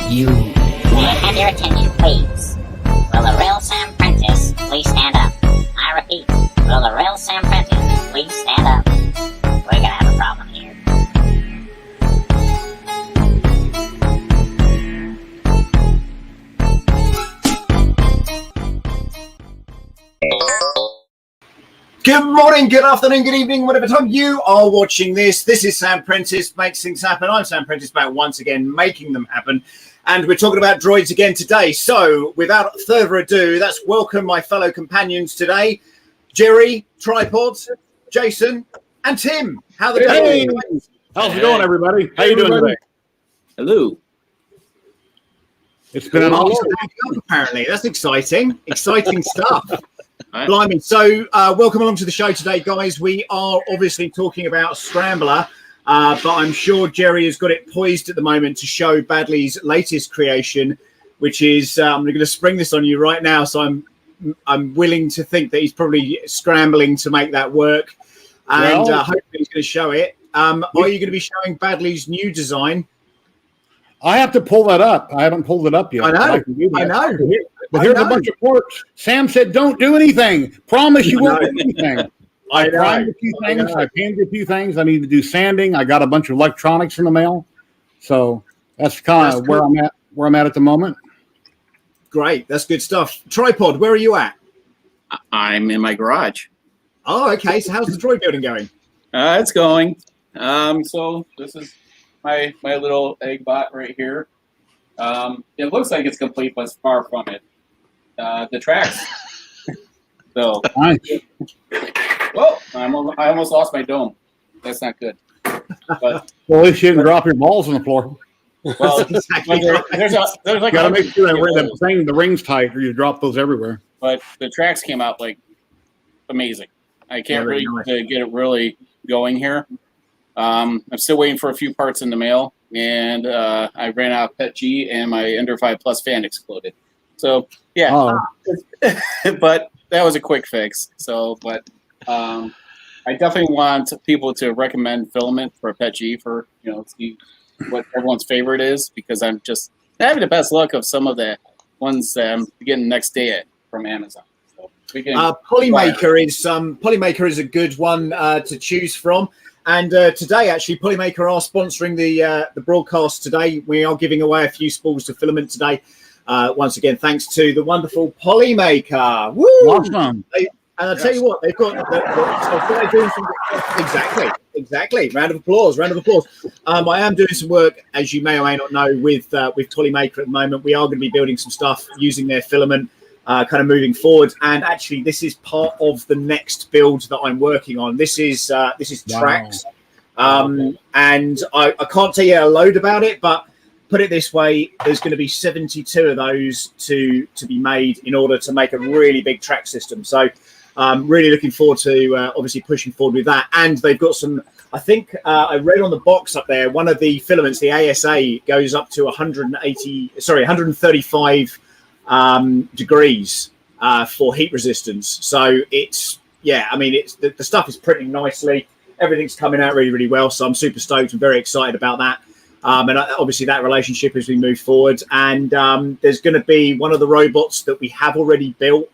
You. May I have your attention, please? Will the real Sam Prentice please stand up? I repeat, will the real Sam Prentice please stand up? We're gonna have a problem here. Good morning, good afternoon, good evening, whatever time you are watching this. This is Sam Prentice Makes Things Happen. I'm Sam Prentice, back once again, making them happen. And we're talking about droids again today. So without further ado, let's welcome my fellow companions today. Jerry, Tripod, Jason, and Tim. How the Hey, how's it going, everybody? How you doing today? Hello. It's been an awesome week. Apparently, that's exciting. Exciting stuff. Blimey. So welcome along to the show today, guys. We are obviously talking about Scrambler, but I'm sure Jerry has got it poised at the moment to show Badley's latest creation, which is, I'm going to spring this on you right now, so I'm willing to think that he's probably scrambling to make that work, and hopefully he's going to show it. Are you going to be showing Badley's new design? I have to pull that up. I haven't pulled it up yet. I know. But here's a bunch of ports. Sam said, don't do anything. Promise you won't do anything. I primed a few things. I painted a few things. I need to do sanding. I got a bunch of electronics in the mail. So that's kind of where I'm at the moment. Great. That's good stuff. Tripod, where are you at? I'm in my garage. Oh, okay. So how's the droid building going? It's going. So this is my little EggBot right here. It looks like it's complete, but it's far from it. The tracks. So, nice. Well, I almost lost my dome. That's not good. But well, at least you didn't drop your balls on the floor. Well, exactly. there's like got to make sure that the ring's tight, or you drop those everywhere. But the tracks came out like amazing. I can't really get it really going here. I'm still waiting for a few parts in the mail, and I ran out of Pet G, and my Ender 5 Plus fan exploded. So yeah, but that was a quick fix. So, but I definitely want people to recommend Filament for Pet G for see what everyone's favorite is, because I'm just having the best luck of some of the ones that I'm getting next day from Amazon. So Polymaker is a good one to choose from. And today, actually, Polymaker are sponsoring the broadcast today. We are giving away a few spools to Filament today. Once again, thanks to the wonderful Polymaker. Woo! Awesome. And I'll tell you what, they've got they're doing some, exactly. Round of applause. I am doing some work, as you may or may not know, with Polymaker at the moment. We are going to be building some stuff using their Filament. Kind of moving forward, and actually this is part of the next build that I'm working on. This is tracks, and I can't tell you a load about it, but put it this way, there's going to be 72 of those to be made in order to make a really big track system. So really looking forward to obviously pushing forward with that. And they've got some, I think I read on the box up there, one of the filaments, the ASA, goes up to 135 degrees for heat resistance. So it's the stuff is printing nicely. Everything's coming out really, really well. So I'm super stoked and very excited about that. And obviously that relationship as we move forward. And there's going to be one of the robots that we have already built.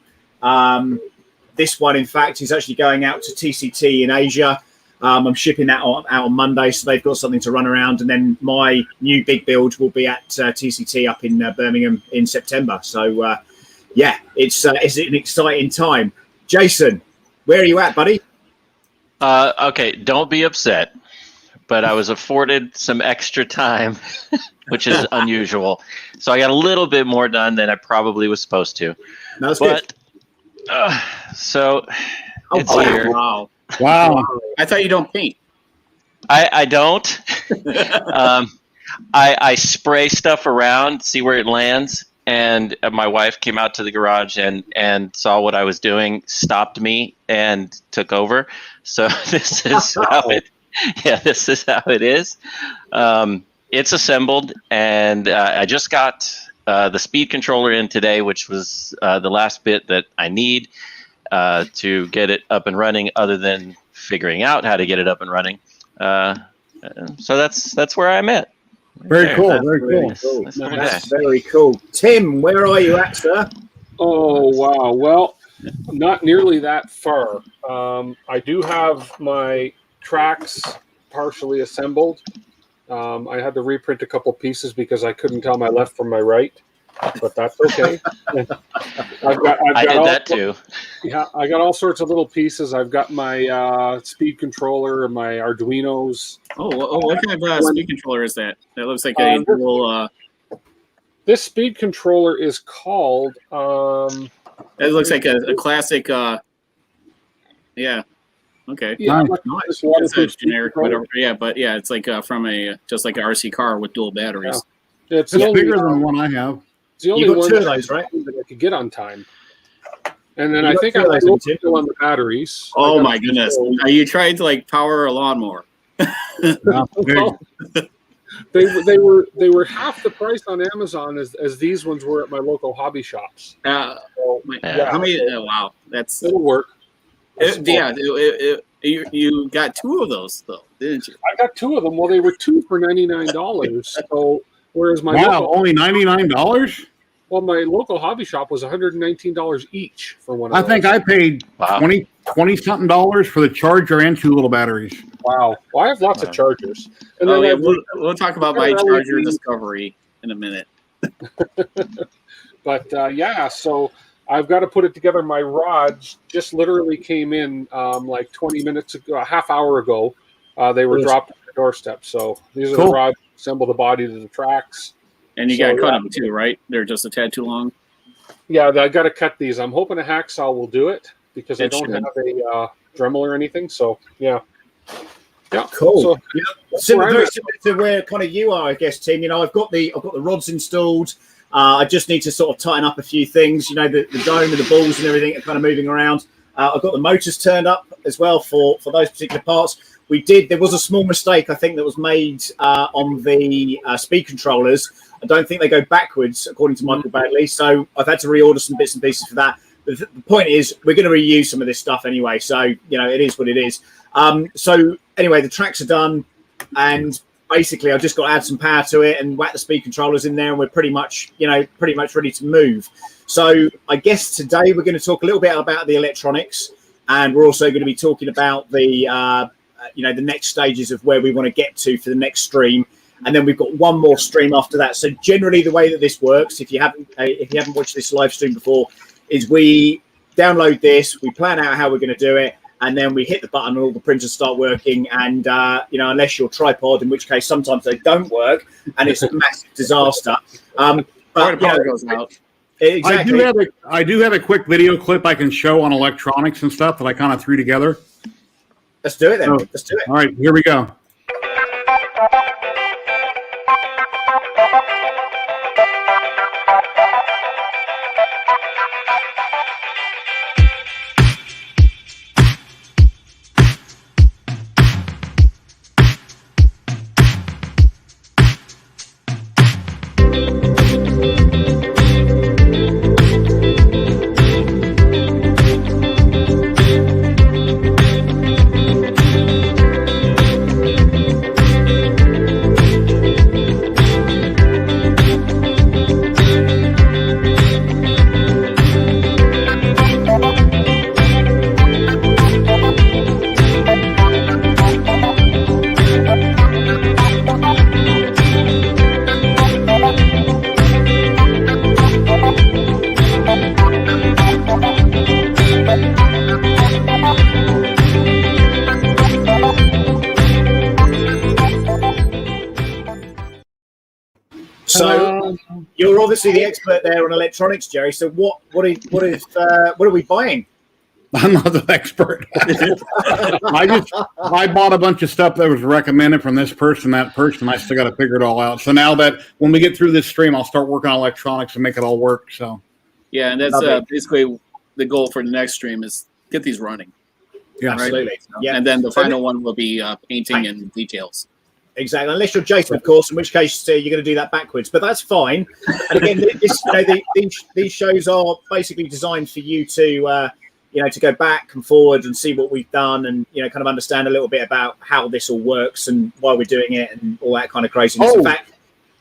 This one, in fact, is actually going out to TCT in Asia. I'm shipping that out on Monday, so they've got something to run around. And then my new big build will be at TCT up in Birmingham in September. So, it's an exciting time. Jason, where are you at, buddy? Okay, don't be upset, but I was afforded some extra time, which is unusual. So I got a little bit more done than I probably was supposed to. That's good. So it's here. Wow. I thought you don't paint. I don't. I spray stuff around, see where it lands. And my wife came out to the garage and saw what I was doing, stopped me, and took over. So this is how it is. It's assembled, and I just got the speed controller in today, which was the last bit that I need to get it up and running, other than figuring out how to get it up and running. So that's where I'm at. Very cool. That's Very cool. That's very cool. Tim, where are you at, sir? Oh, wow. Well, not nearly that far. I do have my tracks partially assembled. I had to reprint a couple pieces because I couldn't tell my left from my right, but that's okay. I did that too. Yeah, I got all sorts of little pieces. I've got my speed controller and my Arduinos. What kind of speed controller is that? That looks like a little. This speed controller is called. It looks like a classic. Yeah. Okay. Yeah, Nice. It's a generic, whatever. Yeah, but yeah, it's like from just like an RC car with dual batteries. Yeah. It's bigger than the one I have. It's the only You got one two of those, right? that I could get on time. And then You I got think two I'm of those, still Tim? on the batteries. Oh my goodness! Are you trying to like power a lawnmower? Well, they were half the price on Amazon as these ones were at my local hobby shops. How many? Wow, that's It'll work. You got two of those though, didn't you? I got two of them. Well, they were two for $99. So whereas my only $99. Well, my local hobby shop was $119 each for one. I think I paid $20 something for the charger and two little batteries. Wow. Well, I have lots of chargers. And then we'll talk about my charger discovery in a minute. But so I've got to put it together. My rods just literally came in like 20 minutes ago, a half hour ago. They were dropped at the doorstep. So these are the rods that assemble the body to the tracks. And you got to cut them too, right? They're just a tad too long. Yeah, I got to cut these. I'm hoping a hacksaw will do it because I don't have a Dremel or anything. So yeah. Cool. So, very similar to where kind of you are, I guess, Tim. You know, I've got the rods installed. I just need to sort of tighten up a few things. You know, the dome and the balls and everything are kind of moving around. I've got the motors turned up as well for those particular parts. There was a small mistake, I think, that was made on the speed controllers. I don't think they go backwards, according to Michael Bagley. So I've had to reorder some bits and pieces for that. But the point is, we're going to reuse some of this stuff anyway. So, you know, it is what it is. So anyway, the tracks are done. And basically, I've just got to add some power to it and whack the speed controllers in there. And we're pretty much ready to move. So I guess today we're going to talk a little bit about the electronics. And we're also going to be talking about the next stages of where we want to get to for the next stream. And then we've got one more stream after that. So generally the way that this works, if you haven't watched this live stream before, is we download this, we plan out how we're going to do it, and then we hit the button and all the printers start working. And, unless you're tripod, in which case sometimes they don't work and it's a massive disaster. But power goes out. Exactly. I do have a quick video clip I can show on electronics and stuff that I kind of threw together. Let's do it then. Let's do it. All right, here we go. So you're obviously the expert there on electronics, Jerry. So what are we buying? I'm not the expert. I bought a bunch of stuff that was recommended from this person, that person. I still got to figure it all out. So now that when we get through this stream, I'll start working on electronics and make it all work. So yeah, and that's basically the goal for the next stream is get these running. Yeah, right? Absolutely. Yeah. And then the final one will be painting and details. Exactly, unless you're Jason, of course, in which case you're going to do that backwards. But that's fine. And again, these shows are basically designed for you to go back and forward and see what we've done, and kind of understand a little bit about how this all works and why we're doing it and all that kind of craziness. In fact,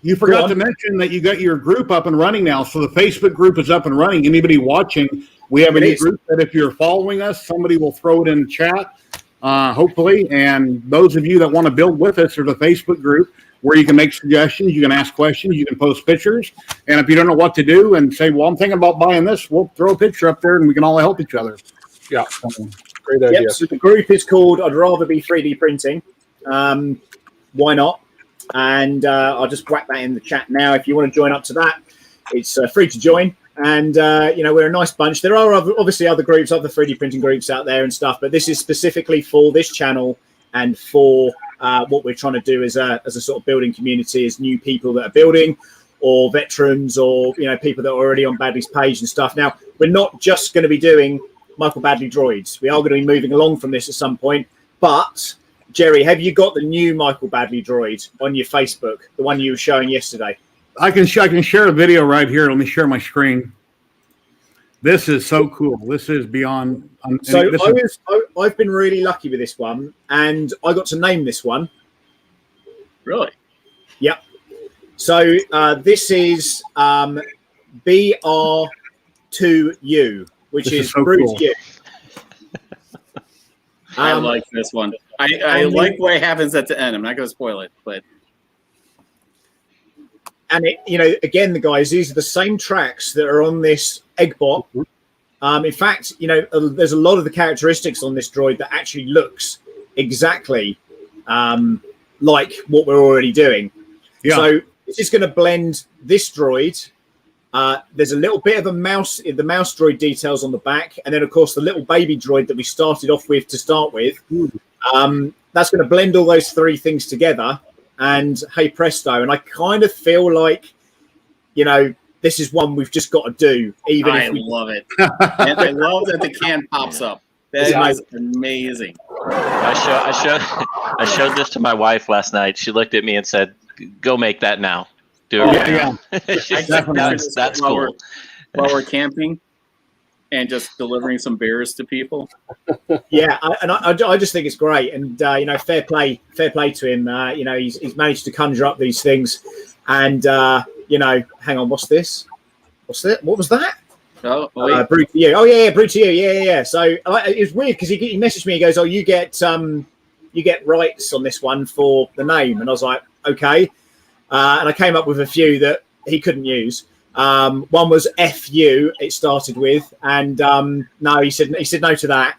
You forgot to mention that you got your group up and running now. So the Facebook group is up and running. Anybody watching, we have a new group that if you're following us, somebody will throw it in the chat, hopefully. And those of you that want to build with us, there's a Facebook group where you can make suggestions, you can ask questions, you can post pictures. And if you don't know what to do and say, well, I'm thinking about buying this, we'll throw a picture up there and we can all help each other. Yeah, great idea. Yep, so the group is called I'd Rather Be 3D Printing. Why not? And I'll just whack that in the chat now. If you want to join up to that, it's free to join. And, we're a nice bunch. There are obviously other groups, other 3D printing groups out there and stuff, but this is specifically for this channel and for what we're trying to do as a sort of building community, as new people that are building, or veterans, or, people that are already on Badley's page and stuff. Now, we're not just going to be doing Michael Badley droids. We are going to be moving along from this at some point, but... Jerry, have you got the new Michael Badley droid on your Facebook, the one you were showing yesterday? I can share a video right here. Let me share my screen. This is so cool. This is beyond. So I've been really lucky with this one, and I got to name this one. Really? Yep. So this is BR2U, which is so Bruce cool. U. I like this one. I like what happens at the end. I'm not going to spoil it, but. And again, the guys, these are the same tracks that are on this EggBot. In fact, there's a lot of the characteristics on this droid that actually looks exactly like what we're already doing. Yeah. So it's just going to blend this droid. There's a little bit of the mouse droid details on the back, and then of course the little baby droid that we started off with to start with. That's going to blend all those three things together, and hey presto! And I kind of feel like, this is one we've just got to do. I love it, and I love that the can pops up. That is amazing. I showed this to my wife last night. She looked at me and said, "Go make that now." Do it right now. That's cool. While we're camping and just delivering some beers to people. Yeah, I just think it's great, and fair play to him. He's managed to conjure up these things, and hang on, what's this? What's that? What was that? Brute to you. Oh yeah, Brute to you. Yeah. So it was weird because he messaged me. He goes, "Oh, you get rights on this one for the name," and I was like, "Okay." And I came up with a few that he couldn't use. One was FU. It started with, and no, he said no to that.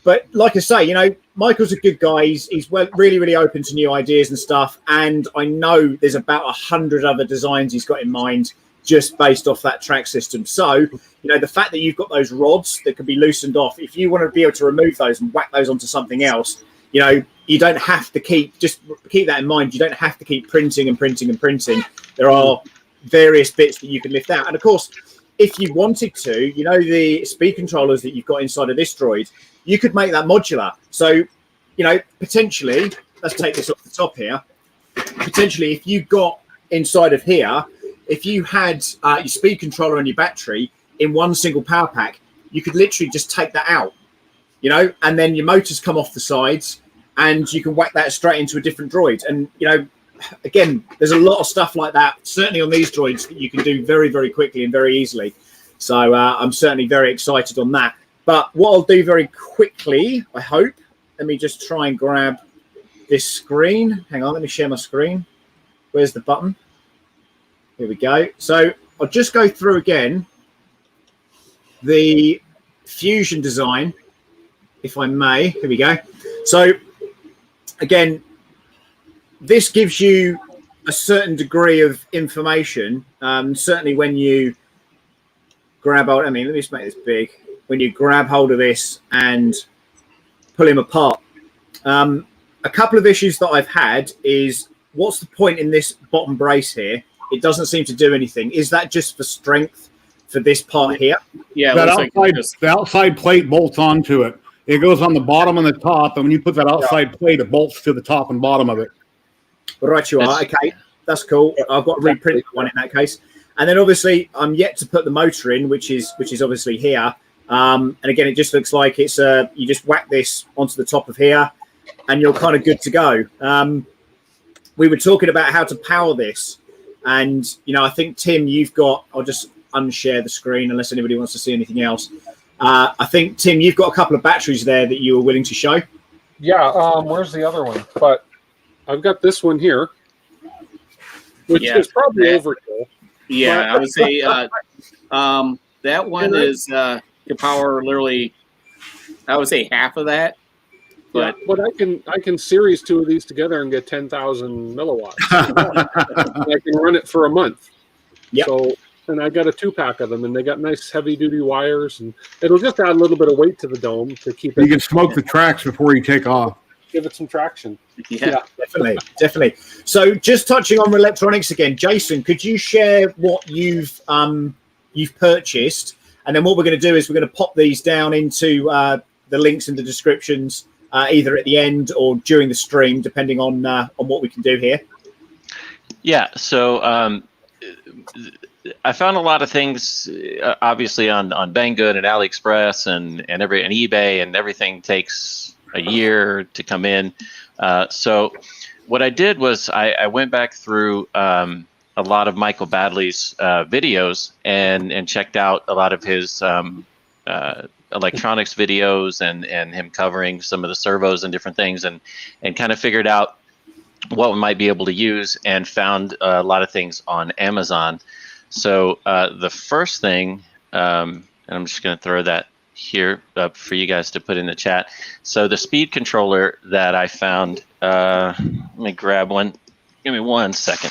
But like I say, Michael's a good guy. He's really, really open to new ideas and stuff. And I know there's about 100 other designs he's got in mind just based off that track system. So, the fact that you've got those rods that can be loosened off, if you want to be able to remove those and whack those onto something else, you don't have to keep that in mind. You don't have to keep printing and printing and printing. There are various bits that you can lift out. And of course, if you wanted to, the speed controllers that you've got inside of this droid, you could make that modular. So, potentially, let's take this off the top here. Potentially, if you got inside of here, if you had your speed controller and your battery in one single power pack, you could literally just take that out, and then your motors come off the sides, and you can whack that straight into a different droid. And, again, there's a lot of stuff like that, certainly on these droids, that you can do very, very quickly and very easily. So I'm certainly very excited on that. But what I'll do very quickly, I hope, let me just try and grab this screen. Hang on, let me share my screen. Where's the button? Here we go. So I'll just go through again the Fusion design, if I may. Here we go. So again, this gives you a certain degree of information. Certainly when you grab hold, let me just make this big. When you grab hold of this and pull him apart. A couple of issues that I've had is, what's the point in this bottom brace here? It doesn't seem to do anything. Is that just for strength for this part here? Yeah, the outside plate bolts onto it. It goes on the bottom and the top, and when you put that outside plate, it bolts to the top and bottom of it. Right, you are. Okay, that's cool. I've got to reprint one in that case. And then obviously I'm yet to put the motor in, which is obviously here. And again, it just looks like it's you just whack this onto the top of here, and you're kind of good to go. We were talking about how to power this, And I think Tim, you've got. I'll just unshare the screen unless anybody wants to see anything else. I think Tim, you've got a couple of batteries there that you were willing to show. Yeah. Where's the other one? But I've got this one here, which is probably overkill. Yeah, I would say that one is can power literally. I would say half of that. But I can series 2 of these together and get 10,000 milliwatts. I can run it for a month. Yeah. So, and I got a 2-pack of them, and they got nice heavy duty wires, and it'll just add a little bit of weight to the dome to keep it. You can smoke the tracks before you take off. Give it some traction. Yeah, definitely. So, just touching on electronics again, Jason, could you share what you've purchased, and then what we're going to do is we're going to pop these down into the links in the descriptions. Either at the end or during the stream, depending on what we can do here. Yeah, so I found a lot of things, obviously on Banggood and AliExpress and eBay, and everything takes a year to come in. So what I did was I went back through a lot of Michael Badley's videos and checked out a lot of his electronics videos and him covering some of the servos and different things, and kind of figured out what we might be able to use, and found a lot of things on Amazon. So the first thing, and I'm just going to throw that here up for you guys to put in the chat. So the speed controller that I found, let me grab one. Give me 1 second.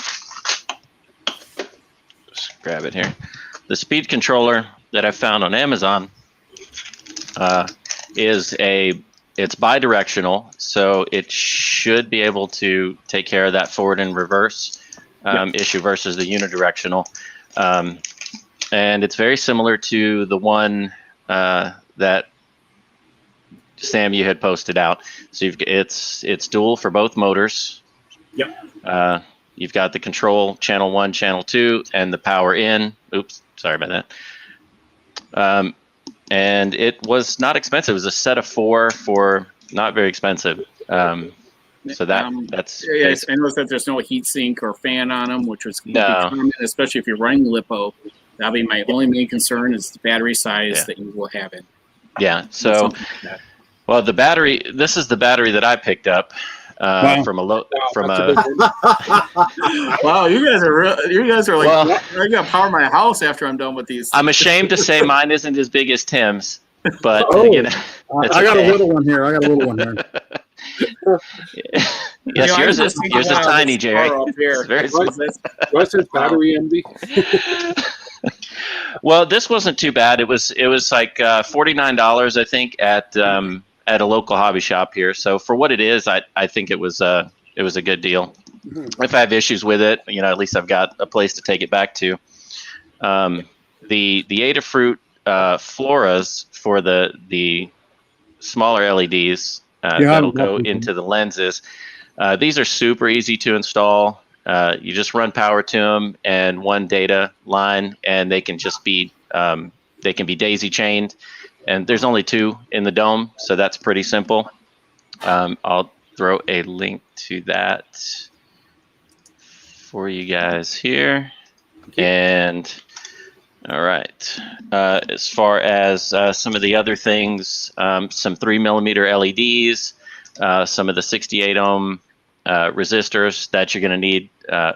Just grab it here. The speed controller that I found on Amazon it's bi-directional, so it should be able to take care of that forward and reverse issue versus the unidirectional. And it's very similar to the one that Sam, you had posted out. So it's dual for both motors. Yep. You've got the control channel 1, channel 2, and the power in. Oops, sorry about that. And it was not expensive. It was a set of 4 for not very expensive. So that's I noticed that there's no heat sink or fan on them, which was common, especially if you're running LiPo. That'll be my only main concern is the battery size that you will have it. Yeah. So, well, the battery. This is the battery that I picked up from a. Wow, you guys are like, well, I'm gonna power my house after I'm done with these. I'm ashamed to say mine isn't as big as Tim's, but I got a little one here. Yes, yours is tiny, Jerry. It's very small. What's his battery envy? Well, this wasn't too bad. It was like $49, I think, at a local hobby shop here. So for what it is, I think it was a good deal. If I have issues with it, at least I've got a place to take it back to. The Adafruit Floras for the smaller LEDs that'll go into the lenses. These are super easy to install. You just run power to them and one data line, and they can just be daisy chained. And there's only 2 in the dome, so that's pretty simple. I'll throw a link to that for you guys here. And all right, as far as some of the other things, some 3mm LEDs, some of the 68 ohm resistors that you're going to need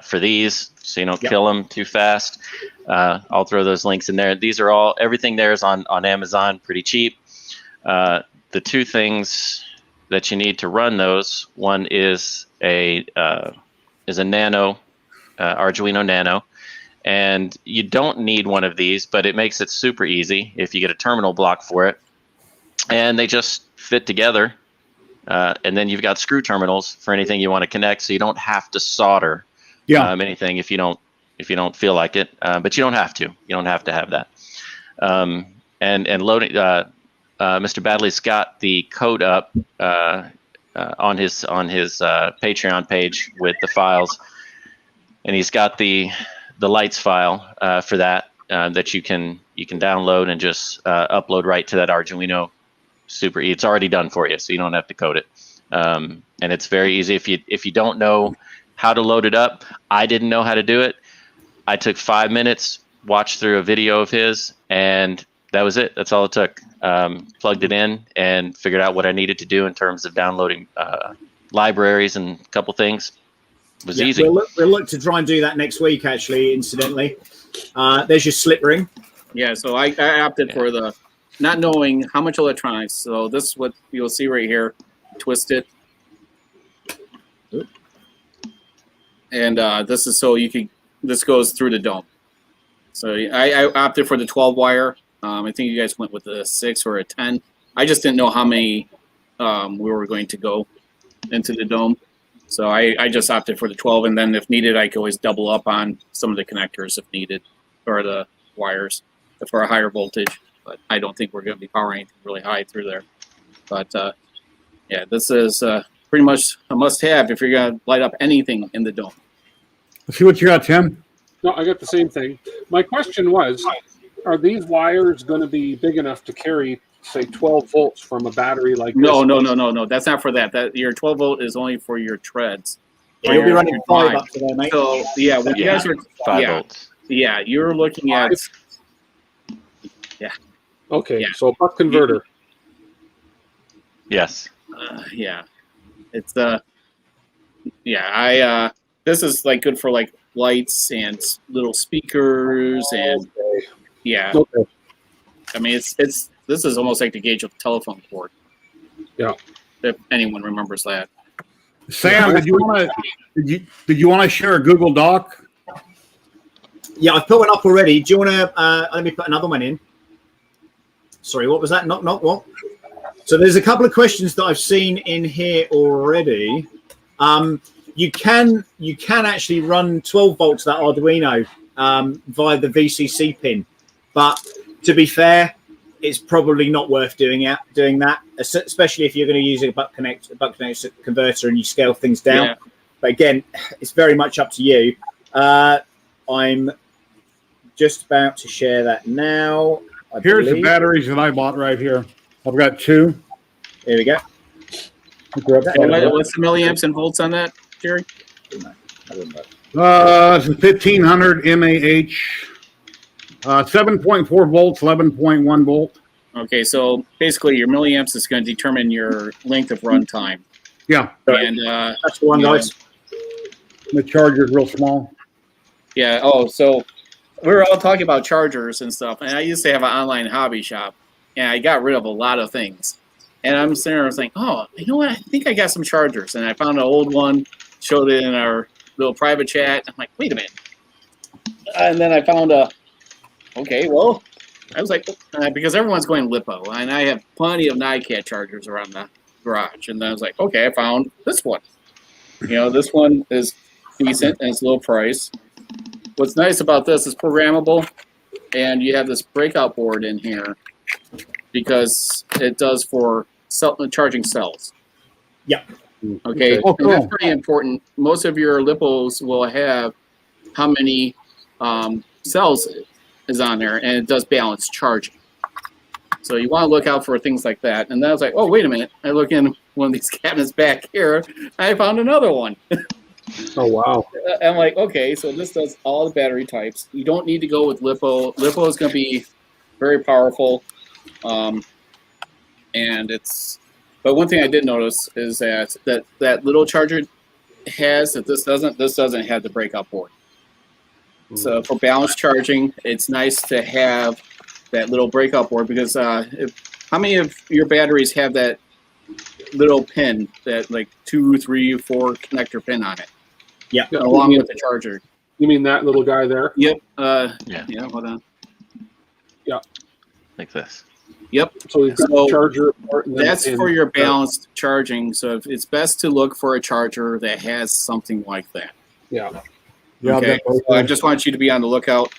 for these, so you don't kill them too fast. I'll throw those links in there. These are everything there is on Amazon, pretty cheap. The 2 things that you need to run those, one is a Nano, Arduino Nano, and you don't need one of these, but it makes it super easy if you get a terminal block for it, and they just fit together. And then you've got screw terminals for anything you want to connect, so you don't have to solder anything if you don't feel like it. But you don't have to. You don't have to have that. And loading. Mr. Badley's got the code up on his Patreon page with the files, and he's got the lights file for that you can download and just upload right to that Arduino. Super easy. It's already done for you, so you don't have to code it. And it's very easy. If you don't know how to load it up, I didn't know how to do it. I took 5 minutes, watched through a video of his, and that was it. That's all it took. Plugged it in and figured out what I needed to do in terms of downloading libraries and a couple things. It was easy. We'll look to try and do that next week, actually, incidentally. There's your slip ring. Yeah, so I opted for the not knowing how much electronics. So this is what you'll see right here. Twist it. And this is so you can, this goes through the dome. So I opted for the 12 wire. I think you guys went with a 6 or a 10. I just didn't know how many we were going to go into the dome. So I just opted for the 12, and then if needed, I could always double up on some of the connectors if needed, or the wires for a higher voltage. But I don't think we're going to be powering anything really high through there. But yeah, this is pretty much a must-have if you're going to light up anything in the dome. Let's see what you got, Tim. No, I got the same thing. My question was, are these wires going to be big enough to carry, say, 12 volts from a battery like this? No. That's not for that. That your 12 volt is only for your treads. Yeah, you'll be running 5 up to there, mate. So yeah, when you guys are 5 volts. Yeah, you're looking at Okay, Yeah. so a buck converter. Yes. yeah, it's I this is like good for like lights and little speakers and yeah. Okay. I mean it's this is almost like the gauge of the telephone cord. Yeah. If anyone remembers that. Sam, did you want to share a Google Doc? Yeah, I've put one up already. Do you want to let me put another one in? Sorry, what was that? Not what? So there's a couple of questions that I've seen in here already. You can actually run 12 volts that Arduino via the VCC pin, but to be fair, it's probably not worth doing that, especially if you're going to use a buck connect converter and you scale things down. Yeah. But again, it's very much up to you. I'm just about to share that now. Here's the batteries that I bought right here. I've got 2. Here we go. What's the milliamps and volts on that, Jerry? It's a 1500 mAh, 7.4 volts, 11.1 volt. Okay, so basically your milliamps is going to determine your length of run time. Yeah, And that's the one, guys. the charger's real small. yeah, so we were all talking about chargers and stuff, and I used to have an online hobby shop, and I got rid of a lot of things. And I'm sitting there, I was like, oh, you know what? I think I got some chargers. And I found an old one, showed it in our little private chat. I'm like, wait a minute. And then I found okay, well, I was like, because everyone's going LiPo, and I have plenty of NiCad chargers around the garage. And then I was like, okay, I found this one. You know, this one is decent, and it's low price. What's nice about this is programmable, and you have this breakout board in here because it does for charging cells. Yeah. Okay. Oh, cool. And that's pretty important. Most of your LiPos will have how many cells is on there, and it does balance charging. So you want to look out for things like that. And then I was like, oh, wait a minute. I look in one of these cabinets back here. I found another one. Oh, wow. I'm like, okay, so this does all the battery types. You don't need to go with LiPo. LiPo is going to be very powerful. And it's, but one thing I did notice is that little charger has that this doesn't have the breakout board. So for balanced charging, it's nice to have that little breakout board because how many of your batteries have that little pin, that like 2, 3, 4 connector pin on it? Yeah. Along with the charger. You mean that little guy there? Yep. Yeah. Yeah. Hold on. Like this. Yep. So we've got the charger. That's for your balanced charging. So it's best to look for a charger that has something like that. Yeah. Yeah, Okay. So I just want you to be on the lookout.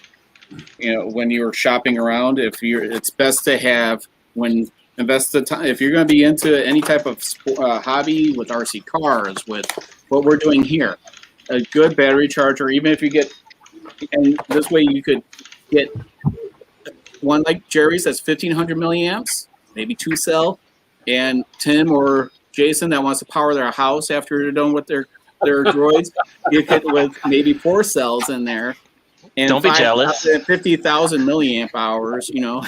You know, when you're shopping around, it's best to have invest the time. If you're going to be into any type of hobby with RC cars, with what we're doing here, a good battery charger, even if you get, and this way you could get one like Jerry's that's 1500 milliamps, maybe 2 cell, and Tim or Jason that wants to power their house after they're done with their droids, you could with maybe 4 cells in there, And Don't be jealous. 50,000 milliamp hours, you know.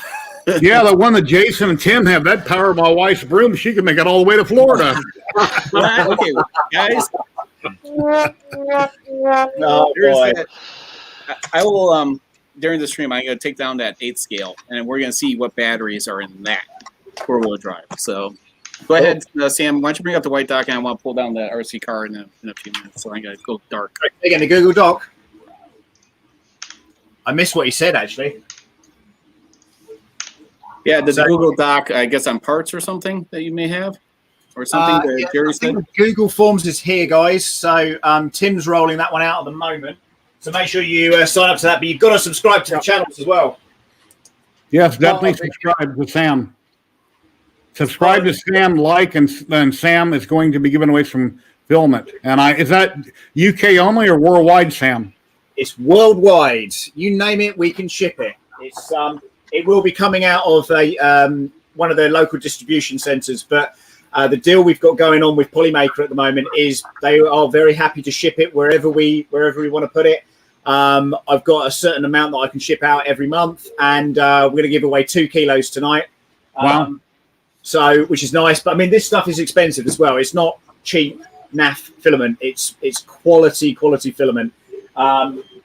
Yeah, the one that Jason and Tim have, that power my wife's broom, she can make it all the way to Florida. Okay, guys. Oh, boy. I will during the stream. I'm going to take down that 8 scale, and we're going to see what batteries are in that 4-wheel drive. So, go ahead, Sam. Why don't you bring up the white dock, and I want to pull down the RC car in a few minutes. So I'm going to go dark. Again, the Google Doc. I missed what he said actually. Yeah, the Google Doc, I guess, on parts or something that you may have, or something that Jerry said. Google Forms is here, guys. So Tim's rolling that one out at the moment. So make sure you sign up to that. But you've got to subscribe to the channels as well. Yes, definitely subscribe to Sam. Subscribe to Sam, like, and then Sam is going to be giving away some Filament. And is that UK only or worldwide, Sam? It's worldwide. You name it, we can ship it. It's it will be coming out of one of their local distribution centres, but the deal we've got going on with Polymaker at the moment is they are very happy to ship it wherever we want to put it. I've got a certain amount that I can ship out every month, and we're going to give away 2 kilos tonight. Wow. So, which is nice, but I mean, this stuff is expensive as well. It's not cheap NAF filament. It's quality filament.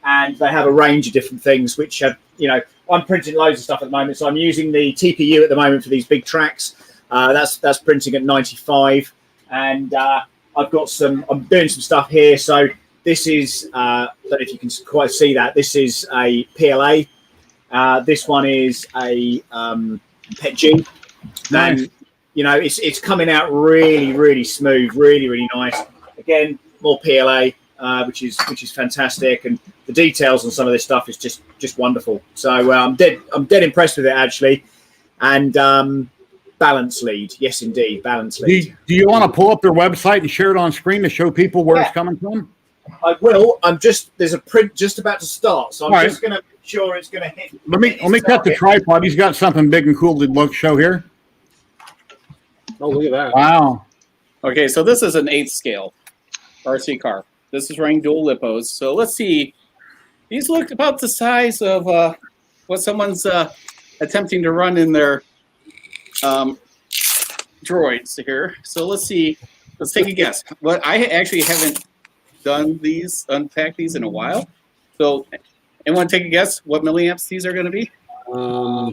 And they have a range of different things, which have, you know, I'm printing loads of stuff at the moment. So I'm using the TPU at the moment for these big tracks. That's printing at 95. And I've got I'm doing some stuff here. So this is, I don't know if you can quite see that. This is a PLA. This one is a PETG. Nice. And, you know, it's coming out really, really smooth, really, really nice. Again, more PLA. Which is fantastic, and the details on some of this stuff is just wonderful. So I'm dead impressed with it actually, and balance lead, yes indeed, balance lead. Do you want to pull up their website and share it on screen to show people where it's coming from? I will. There's a print just about to start, so I'm just going to make sure it's going to hit. Let me cut the tripod. He's got something big and cool to show here. Oh, look at that! Wow. Okay, so this is an 8th scale RC car. This is running dual lipos. So let's see. These look about the size of what someone's attempting to run in their droids here. So let's see. Let's take a guess. What I actually haven't done unpacked these in a while. So anyone take a guess what milliamps these are going to be?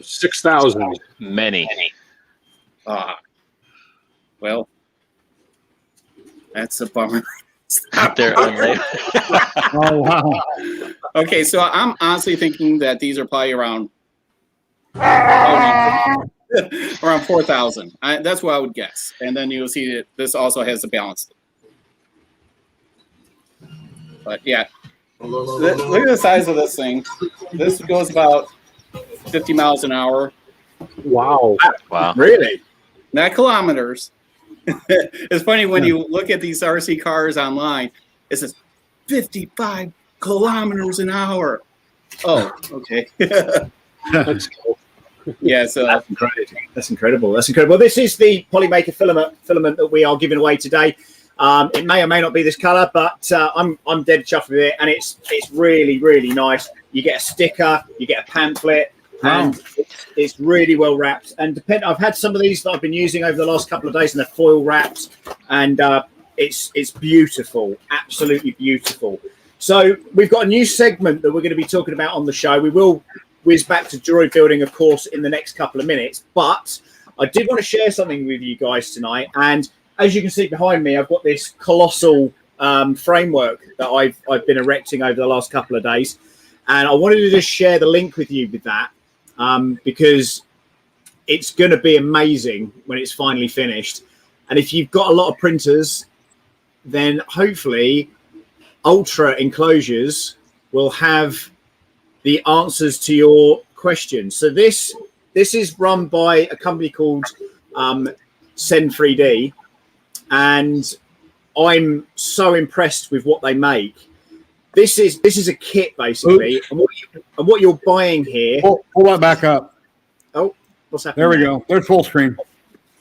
6,000. Many. Well, that's a bummer. They're Oh, wow. Okay, so I'm honestly thinking that these are probably around 4,000. That's what I would guess. And then you'll see that this also has the balance. But yeah, look at the size of this thing. This goes about 50 miles an hour. Wow! Wow! Really? Not kilometers. It's funny when you look at these RC cars online, it says 55 kilometers an hour. Oh, okay. That's cool. Yeah, so That's incredible. That's incredible. This is the Polymaker filament that we are giving away today. It may or may not be this color, but I'm dead chuffed with it, and it's really, really nice. You get a sticker, you get a pamphlet. And it's really well wrapped. And I've had some of these that I've been using over the last couple of days, and they're foil wrapped. And it's beautiful, absolutely beautiful. So we've got a new segment that we're going to be talking about on the show. We will whiz back to droid building, of course, in the next couple of minutes. But I did want to share something with you guys tonight. And as you can see behind me, I've got this colossal framework that I've been erecting over the last couple of days. And I wanted to just share the link with you with that. Because it's going to be amazing when it's finally finished. And if you've got a lot of printers, then hopefully Ultra Enclosures will have the answers to your questions. So this is run by a company called Send3D, and I'm so impressed with what they make. This is a kit basically, and what you're buying here. Pull that back up. Oh, what's happening? There we go. There's full screen.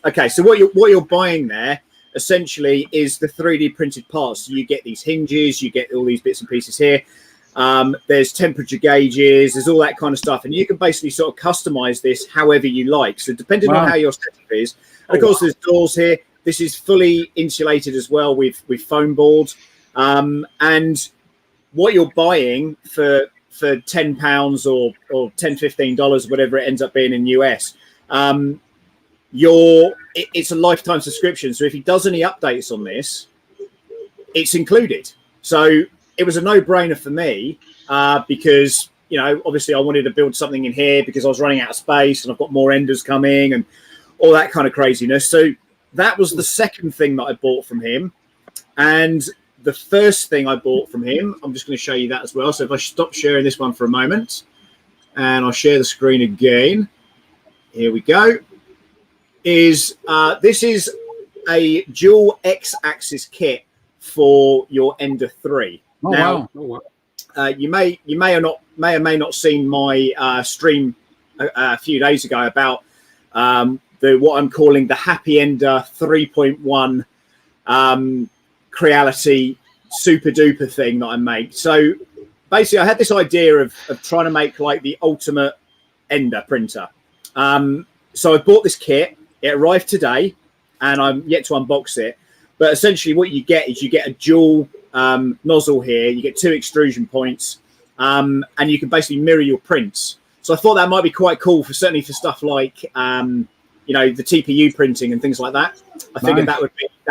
Okay, so what you're buying there essentially is the 3D printed parts. So you get these hinges, you get all these bits and pieces here, There's temperature gauges, there's all that kind of stuff, and you can basically sort of customize this however you like. So depending on how your setup is, and of course there's doors here. This is fully insulated as well with foam board, and what you're buying for £10 or $10-15, whatever it ends up being in US, it's a lifetime subscription. So if he does any updates on this, it's included. So it was a no-brainer for me because, you know, obviously I wanted to build something in here because I was running out of space and I've got more enders coming and all that kind of craziness. So that was the second thing that I bought from him. And the first thing I bought from him, I'm just going to show you that as well. So if I stop sharing this one for a moment and I'll share the screen again. Here we go. This is a dual X-axis kit for your Ender 3. Oh, now, wow. You may or may not seen my stream a few days ago about what I'm calling the Happy Ender 3.1 Creality super duper thing that I make. So basically, I had this idea of trying to make like the ultimate Ender printer. So I bought this kit. It arrived today, and I'm yet to unbox it. But essentially, what you get is you get a dual nozzle here. You get 2 extrusion points, and you can basically mirror your prints. So I thought that might be quite cool for certainly for stuff like you know, the TPU printing and things like that. I figured that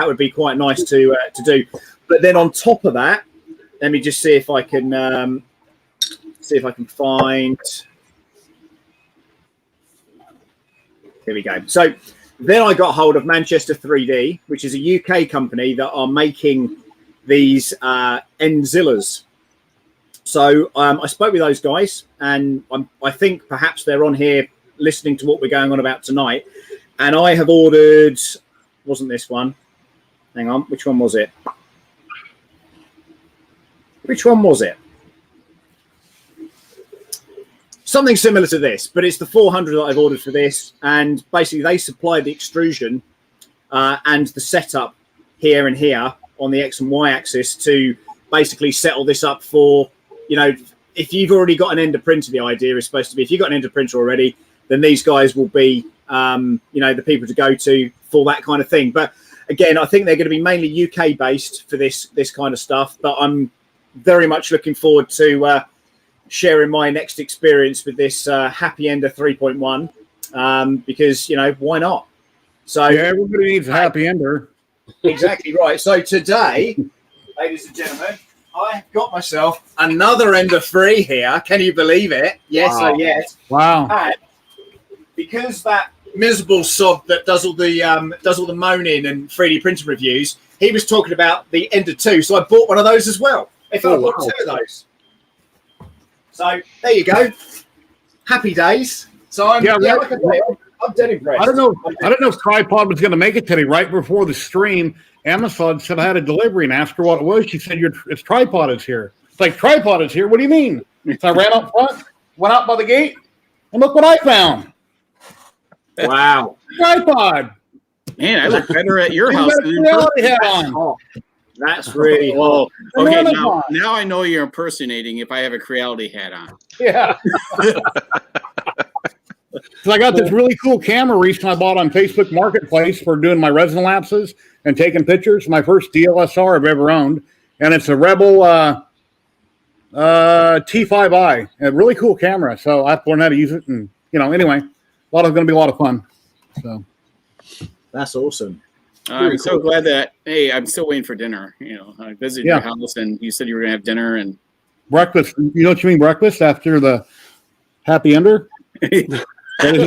would be quite nice to do. But then on top of that, let me just see if I can find. Here we go. So then I got hold of Manchester 3D, which is a UK company that are making these Endzillas. So I spoke with those guys, and I think perhaps they're on here listening to what we're going on about tonight. And I have ordered, wasn't this one? Hang on, which one was it? Which one was it? Something similar to this, but it's the 400 that I've ordered for this. And basically they supply the extrusion and the setup here and here on the X and Y axis to basically settle this up for, you know, if you've already got an Ender printer, the idea is supposed to be, if you've got an Ender printer already, then these guys will be, you know, the people to go to for that kind of thing. But again, I think they're going to be mainly UK based for this kind of stuff. But I'm very much looking forward to sharing my next experience with this Happy Ender 3.1 because, you know, why not? So yeah, everybody needs a Happy Ender. Exactly right. So today, ladies and gentlemen, I've got myself another Ender 3 here. Can you believe it? Yes, wow. Yes. Wow. And because that miserable sod that does all the moaning and 3D printing reviews, he was talking about the Ender 2, so I bought one of those as well. I bought 2 of those. So there you go. Happy days. So I'm dead impressed. I don't know if Tripod was going to make it today. Right before the stream, Amazon said I had a delivery and asked her what it was. She said, "It's Tripod is here." It's like, Tripod is here. What do you mean? So I ran up front, went out by the gate, and look what I found. Wow. Tripod. Man, I look better at your house than in person. Oh, that's really oh. Okay, now I know you're impersonating if I have a Creality hat on. Yeah. So I got this really cool camera recently I bought on Facebook Marketplace for doing my resin lapses and taking pictures. My first DLSR I've ever owned, and it's a Rebel T5i. A really cool camera. So I have to learn how to use it, and anyway, going to be a lot of fun. So that's awesome. I'm so glad that. Hey, I'm still waiting for dinner. I visited your house, and you said you were going to have dinner and breakfast. You know what you mean, breakfast after the Happy Ender. After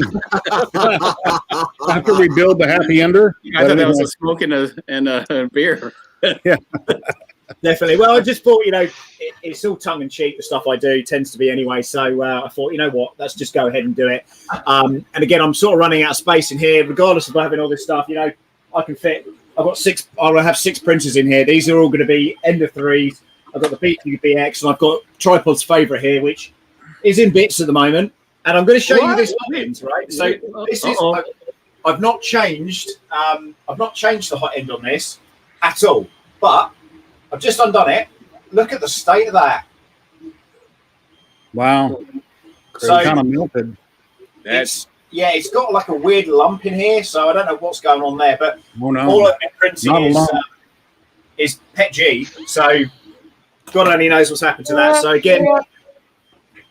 we build the Happy Ender. I thought that was a smoke and a beer. Yeah, definitely. Well, I just thought, it's all tongue in cheek. The stuff I do tends to be anyway. So I thought, you know what, let's just go ahead and do it. And again, I'm sort of running out of space in here, regardless of having all this stuff. I can fit. I'll have 6 printers in here. These are all going to be Ender 3s. I've got the BX, and I've got Tripod's favorite here, which is in bits at the moment. And I'm going to show you this hot end, right? So this is. I've not changed. I've not changed the hot end on this at all. But I've just undone it. Look at the state of that. Wow. So Kind of melted. That's it's got like a weird lump in here, so I don't know what's going on there. But Oh, no. all I've been printing Not a lump. is Pet G, so God only knows what's happened to that. So again,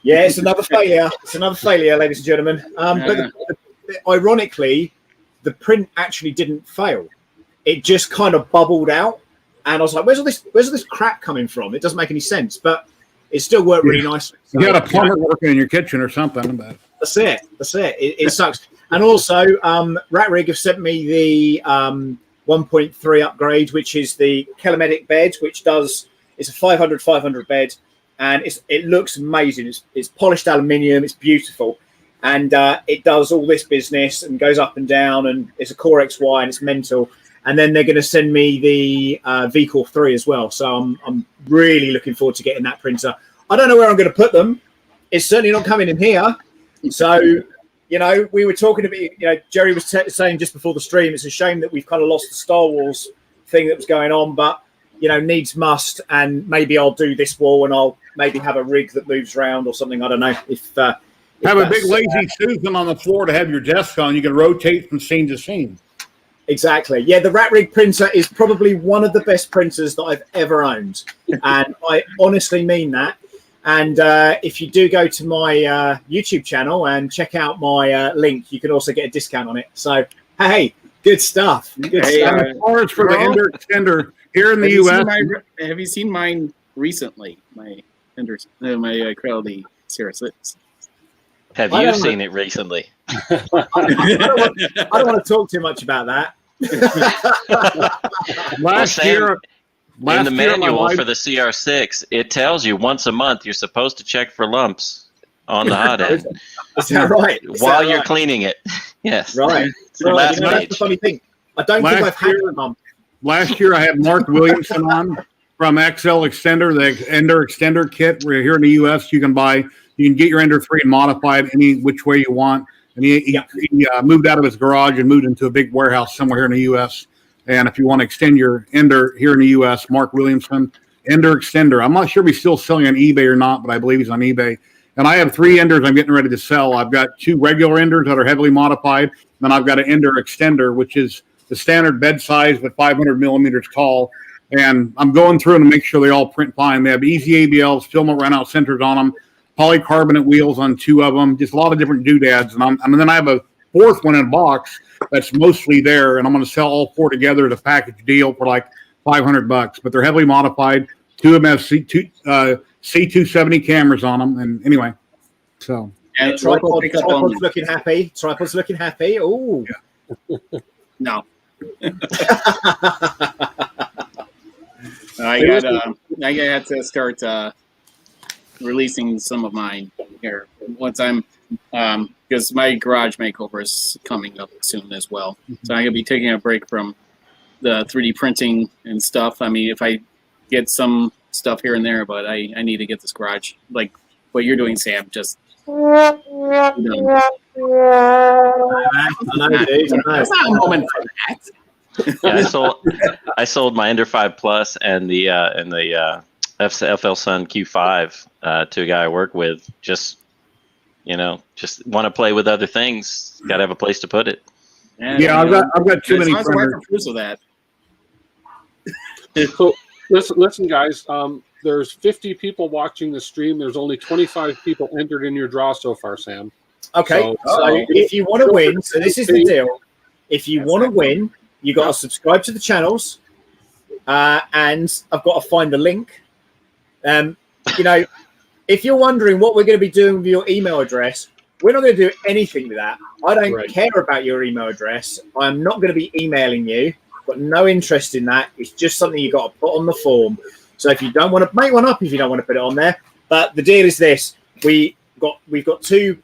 yeah, it's another failure. It's another failure, ladies and gentlemen. But ironically, the print actually didn't fail. It just kind of bubbled out, and I was like, "Where's all this crap coming from? It doesn't make any sense." But it still worked really nicely. So, You got a plumber working in your kitchen or something. But That's it. It sucks. And also, RatRig have sent me the 1.3 upgrade, which is the Filament bed, which it's a 500 bed, and it looks amazing. It's polished aluminium. It's beautiful, and it does all this business and goes up and down, and it's a Core XY, and it's mental. And then they're going to send me the VCore 3 as well. So I'm really looking forward to getting that printer. I don't know where I'm going to put them. It's certainly not coming in here. So, we were talking about, Jerry was saying just before the stream, it's a shame that we've kind of lost the Star Wars thing that was going on, but, needs must. And maybe I'll do this wall and I'll maybe have a rig that moves around or something. I don't know if have a big lazy Susan on the floor to have your desk on. You can rotate from scene to scene. Exactly. Yeah, the RatRig printer is probably one of the best printers that I've ever owned. And I honestly mean that. And if you do go to my YouTube channel and check out my link, you can also get a discount on it. So, hey, good stuff. Good stuff. As far as for the Ender extender here in the U.S. Have you seen mine recently? My Quality Series 6. Have you seen it recently? I don't want to talk too much about that. Last year, in the manual for the CR6, it tells you once a month you're supposed to check for lumps on the hot end. Is that right? While you're cleaning it. Yes. Right. It's the last that's page. the funny thing. I don't think I've had a lump. Last year, I had Mark Williamson on from XL Extender, the Ender Extender kit. We're here in the U.S. You can get your Ender 3 and modify it any which way you want. And he moved out of his garage and moved into a big warehouse somewhere here in the U.S. And if you want to extend your Ender here in the U.S., Mark Williamson, Ender Extender. I'm not sure if he's still selling on eBay or not, but I believe he's on eBay. And I have 3 Enders I'm getting ready to sell. I've got 2 regular Enders that are heavily modified. Then I've got an Ender Extender, which is the standard bed size but 500 millimeters tall. And I'm going through them to make sure they all print fine. They have easy ABLs, filament runout centers on them, polycarbonate wheels on 2 of them, just a lot of different doodads. And then I have a 4th one in a box that's mostly there, and I'm going to sell all 4 together as a package deal for like $500. But they're heavily modified. 2 of them have C270 cameras on them. And anyway, so. And tripod's looking happy. Tripod's looking happy. Oh. Yeah. No. I got to start releasing some of mine here once I'm because my garage makeover is coming up soon as well. So I'm gonna be taking a break from the 3D printing and stuff. I mean, if I get some stuff here and there, but I need to get this garage like what you're doing, Sam. Just That's not a moment for that. Yeah, I sold my Ender 5 Plus and the FL Sun Q5 to a guy I work with. Just want to play with other things. Got to have a place to put it. Yeah, I've got too many printers of that. So listen, guys. There's 50 people watching the stream. There's only 25 people entered in your draw so far, Sam. Okay, so if you want to win, so this is the deal. If you want to win, you got to subscribe to the channels, and I've got to find the link. If you're wondering what we're going to be doing with your email address, we're not going to do anything with that. I don't care about your email address. I'm not going to be emailing you. I've got no interest in that. It's just something you've got to put on the form. So if you don't want to make one up, if you don't want to put it on there, but the deal is this: we've got 2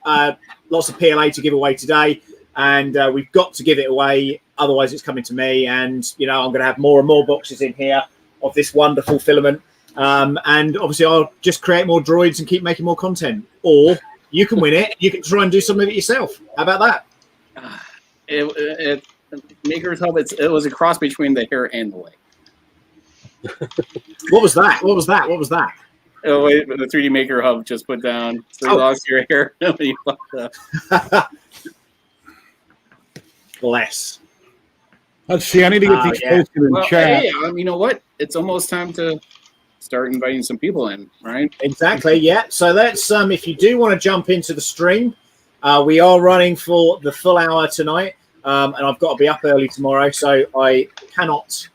lots of PLA to give away today, and we've got to give it away. Otherwise, it's coming to me, and I'm going to have more and more boxes in here of this wonderful filament. And obviously, I'll just create more droids and keep making more content. Or you can win it. You can try and do some of it yourself. How about that? Maker's Hub. It was a cross between the hair and the leg. What was that? What was that? Oh wait, the 3D Maker Hub just put down. So you lost your hair. You fucked up. Bless. Let's see. I need to get these posted in Well, chat. hey, you know what? It's almost time to start inviting some people in, right? Exactly. Yeah. So let's. If you do want to jump into the stream, we are running for the full hour tonight, and I've got to be up early tomorrow, so I cannot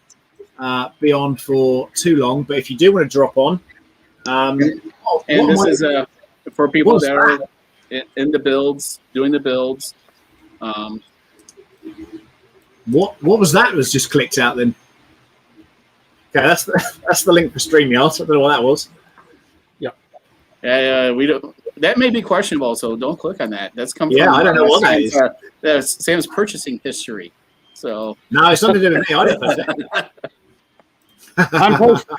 be on for too long. But if you do want to drop on, and this is for people that are in the builds, doing the builds. What was that? Was just clicked out then. Okay, that's the link for StreamYard. I don't know what that was. Yeah. We don't. That may be questionable, so don't click on that. That's come. Yeah, from, I don't know what that is. That's Sam's purchasing history. So no, it's something to do with me. I didn't post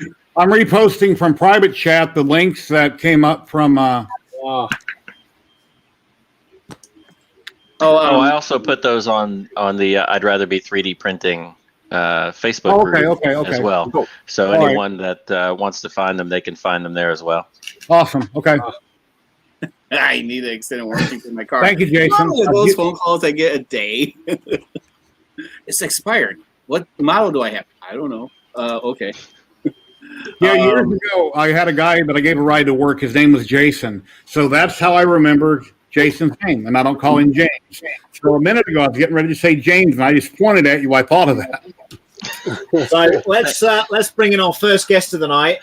it. I'm reposting from private chat the links that came up from. I also put those on the I'd rather be 3D printing Facebook group as well. Cool. So anyone that wants to find them, they can find them there as well. Awesome. Okay. I need an extended warranty for my car. Thank you, Jason. Probably those phone calls I get a day. It's expired. What model do I have? I don't know. Okay. Yeah, years ago, I had a guy that I gave a ride to work. His name was Jason. So that's how I remember Jason's name, and I don't call him James. So a minute ago, I was getting ready to say James, and I just pointed at you. I thought of that. So let's bring in our first guest of the night.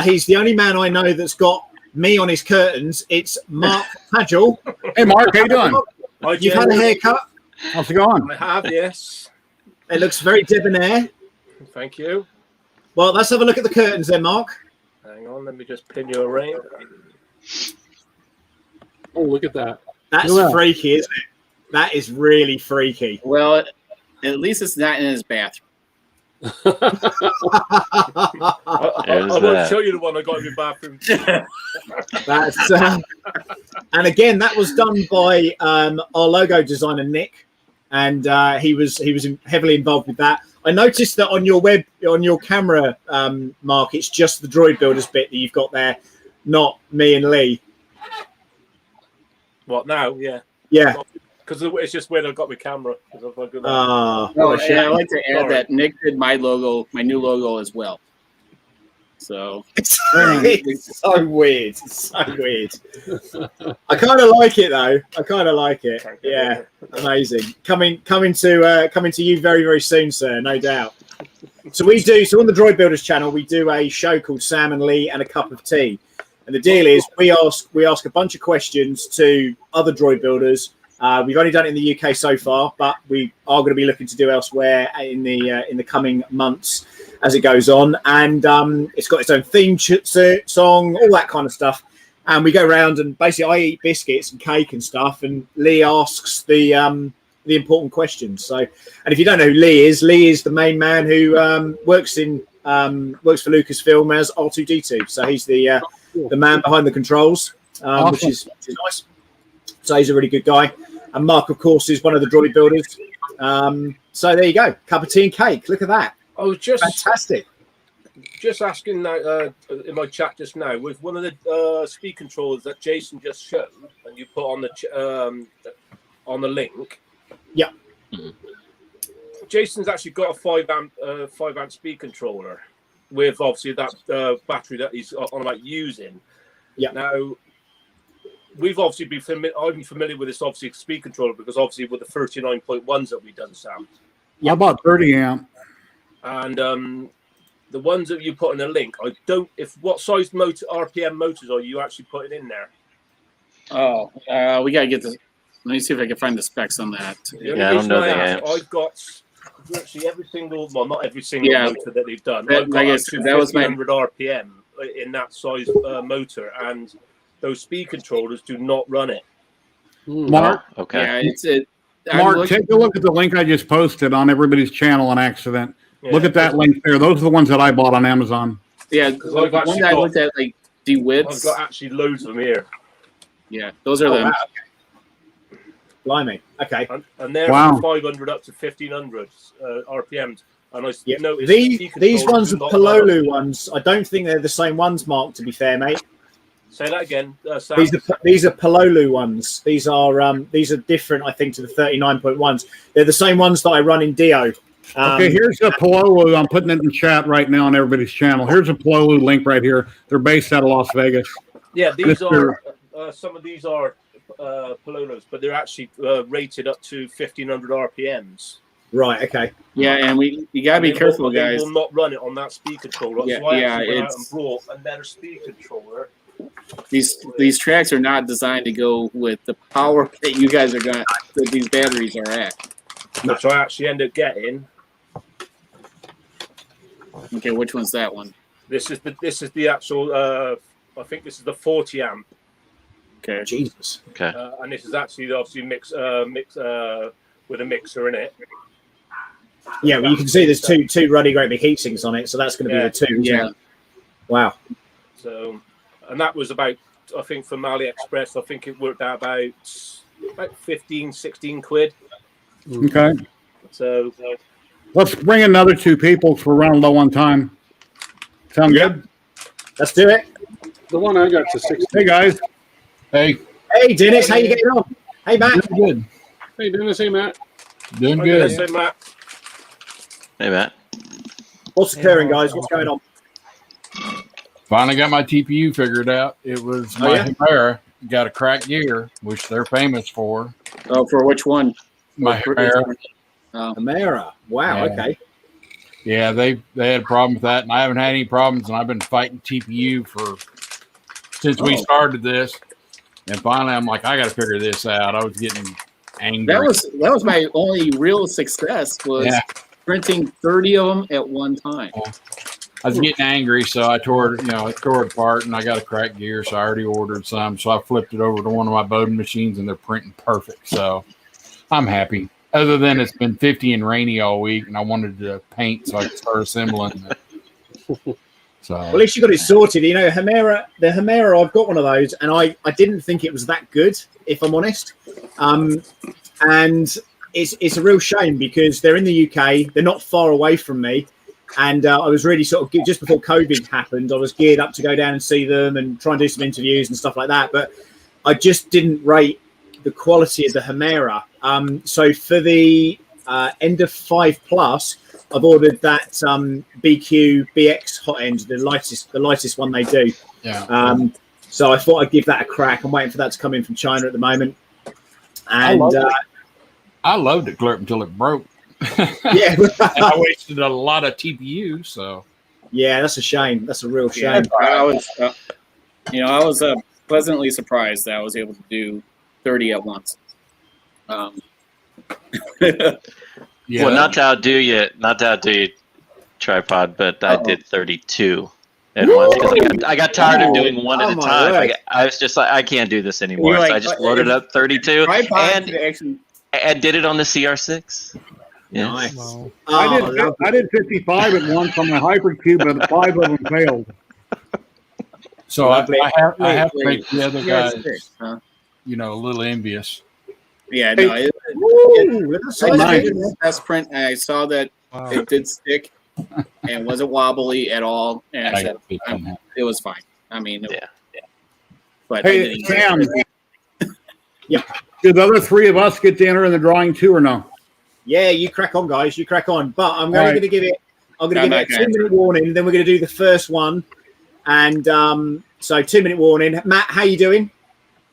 He's the only man I know that's got me on his curtains. It's Mark Padgell. Hey, Mark, how you doing? You've had a haircut. How's it going? I have, yes. It looks very debonair. Thank you. Well, let's have a look at the curtains then, Mark. Hang on, let me just pin you a ring. Oh, look at that. That's freaky, isn't it? That is really freaky. Well, at least it's not in his bathroom. I won't show you the one I got in my bathroom. That's and again, that was done by our logo designer Nick, and he was heavily involved with that. I noticed that on your camera, Mark, it's just the Droid Builders bit that you've got there, not me and Lee. What now? Yeah. Yeah. Because it's just where I got my camera. And I like to add that Nick did my logo, my new logo as well. So it's so weird. It's so weird. I kind of like it though. I kind of like it. Yeah, amazing. Coming to you very, very soon, sir. No doubt. So on the Droid Builders channel, we do a show called Sam and Lee and a Cup of Tea, and the deal is we ask a bunch of questions to other droid builders. We've only done it in the UK so far, but we are going to be looking to do elsewhere in the coming months as it goes on. And it's got its own theme song, all that kind of stuff. And we go around and basically I eat biscuits and cake and stuff, and Lee asks the important questions. So, and if you don't know who Lee is the main man who works for Lucasfilm as R2D2. So he's the man behind the controls, Awesome. which is nice. So he's a really good guy. And Mark, of course, is one of the droid builders. So there you go. Cup of tea and cake. Look at that. I was just Fantastic. just asking now in my chat just now with one of the speed controllers that Jason just showed and you put on the link. Yeah. Jason's actually got a 5 amp speed controller with obviously that battery that he's on about using. Yeah. Now we've obviously I've been familiar with this obviously speed controller because obviously with the 39.1s that we've done, Sam. Yeah, about 30 amp. And the ones that you put in the link, what size motor RPM motors are you actually putting in there? Oh, we gotta get this. Let me see if I can find the specs on that. Yeah, I don't know the amps. I've got virtually every single, well, not every single motor that they've done. That, I've got that was my 100 RPM in that size motor, and those speed controllers do not run it. Mark, okay. Yeah, Mark, take a look at the link I just posted on everybody's channel on accident. Yeah. Look at that link there. Those are the ones that I bought on Amazon. Yeah, the one that I looked at, like DeWitt's. I've got actually loads of them here. Yeah, those are them. Wow. Blimey. Okay. And they're Wow. from 500 up to 1500 RPMs. And I Yep. noticed These ones do are not Pololu ones. I don't think they're the same ones, Mark, to be fair, mate. Say that again, Sam. These are Pololu ones. These are different, I think, to the 39.1s. They're the same ones that I run in Dio. Okay, here's a Pololu. I'm putting it in chat right now on everybody's channel. Here's a Pololu link right here. They're based out of Las Vegas. Yeah, these are some of these are Pololos, but they're actually rated up to 1500 RPMs. Right. Okay. Yeah, and you gotta be careful, They guys. will not run it on that speed controller. Yeah, So I actually went out it's- and brought another speed controller. These tracks are not designed to go with the power that you guys are that these batteries are at. Which I actually ended up getting. Okay, which one's that one? This is the actual. I think this is the 40 amp. Okay. Jesus. Okay. And this is actually obviously mix with a mixer in it. Yeah, well, you can see there's two ruddy great big heat sinks on it, so that's going to be the two. Isn't Yeah. it? Wow. So, and that was about, I think from AliExpress, I think it worked out about 15, 16 quid. Okay. So Let's bring another two people because we're running low on time. Sound good? Let's do it. The one I got to 60. Hey, guys. Hey, Hey, Dennis, how you getting on? Hey, Matt. doing good. Hey, Dennis, hey, Matt. Doing okay, good. so Matt, Hey, Matt. What's occurring, guys? What's going on? Finally got my TPU figured out. It was Oh, my yeah? Hemera. Got a cracked gear, which they're famous for. Oh, for which one? My Hemera. Amera. Wow. Yeah. Okay. Yeah, they had a problem with that, and I haven't had any problems. And I've been fighting TPU since we started this. And finally, I'm like, I got to figure this out. I was getting angry. That was my only real success was printing 30 of them at one time. I was getting angry, so I tore it apart, and I got a cracked gear, so I already ordered some. So I flipped it over to one of my Bowden machines, and they're printing perfect. So I'm happy. Other than it's been 50 and rainy all week, and I wanted to paint so I could start assembling. So Well, at least you got it sorted. You know, the Hemera, I've got one of those, and I didn't think it was that good, if I'm honest. And it's a real shame because they're in the UK, they're not far away from me, and I was really sort of just before COVID happened, I was geared up to go down and see them and try and do some interviews and stuff like that, but I just didn't rate the quality of the Hemera. So for the end of 5+, I've ordered that BQ BX hot end, the lightest one they do. yeah. So I thought I'd give that a crack. I'm waiting for that to come in from China at the moment. And I loved it clear up until it broke. yeah, And I wasted a lot of TPU. So yeah, that's a shame. That's a real Yeah, shame. I was pleasantly surprised that I was able to do 30 at once. yeah, Well, not to outdo you, tripod, but I did 32 at once because I got tired of doing one at a my time. word. I was just like, I can't do this anymore. You're So I like, just loaded up 32 Tripod actually. and did it on the CR6. Yeah. Nice. Wow. Oh, I did 55 at once on my Hypercube, but 5 of them failed. so I have to make the other Yeah, guys, it's huh? a little envious. Yeah, no, Ooh, that's I nice. did the test print and I saw that it did stick and wasn't wobbly at all. And I I said got 15. it was fine. I mean, Yeah. But I Hey, didn't- Sam. Yeah. Did the other 3 of us get to enter in the drawing too or no? Yeah, you crack on, guys. You crack on. But I'm Right. going to give it. I'm going to I'm give it not a gonna 2-minute warning. Then we're going to do the first one, and so 2-minute warning. Matt, how you doing?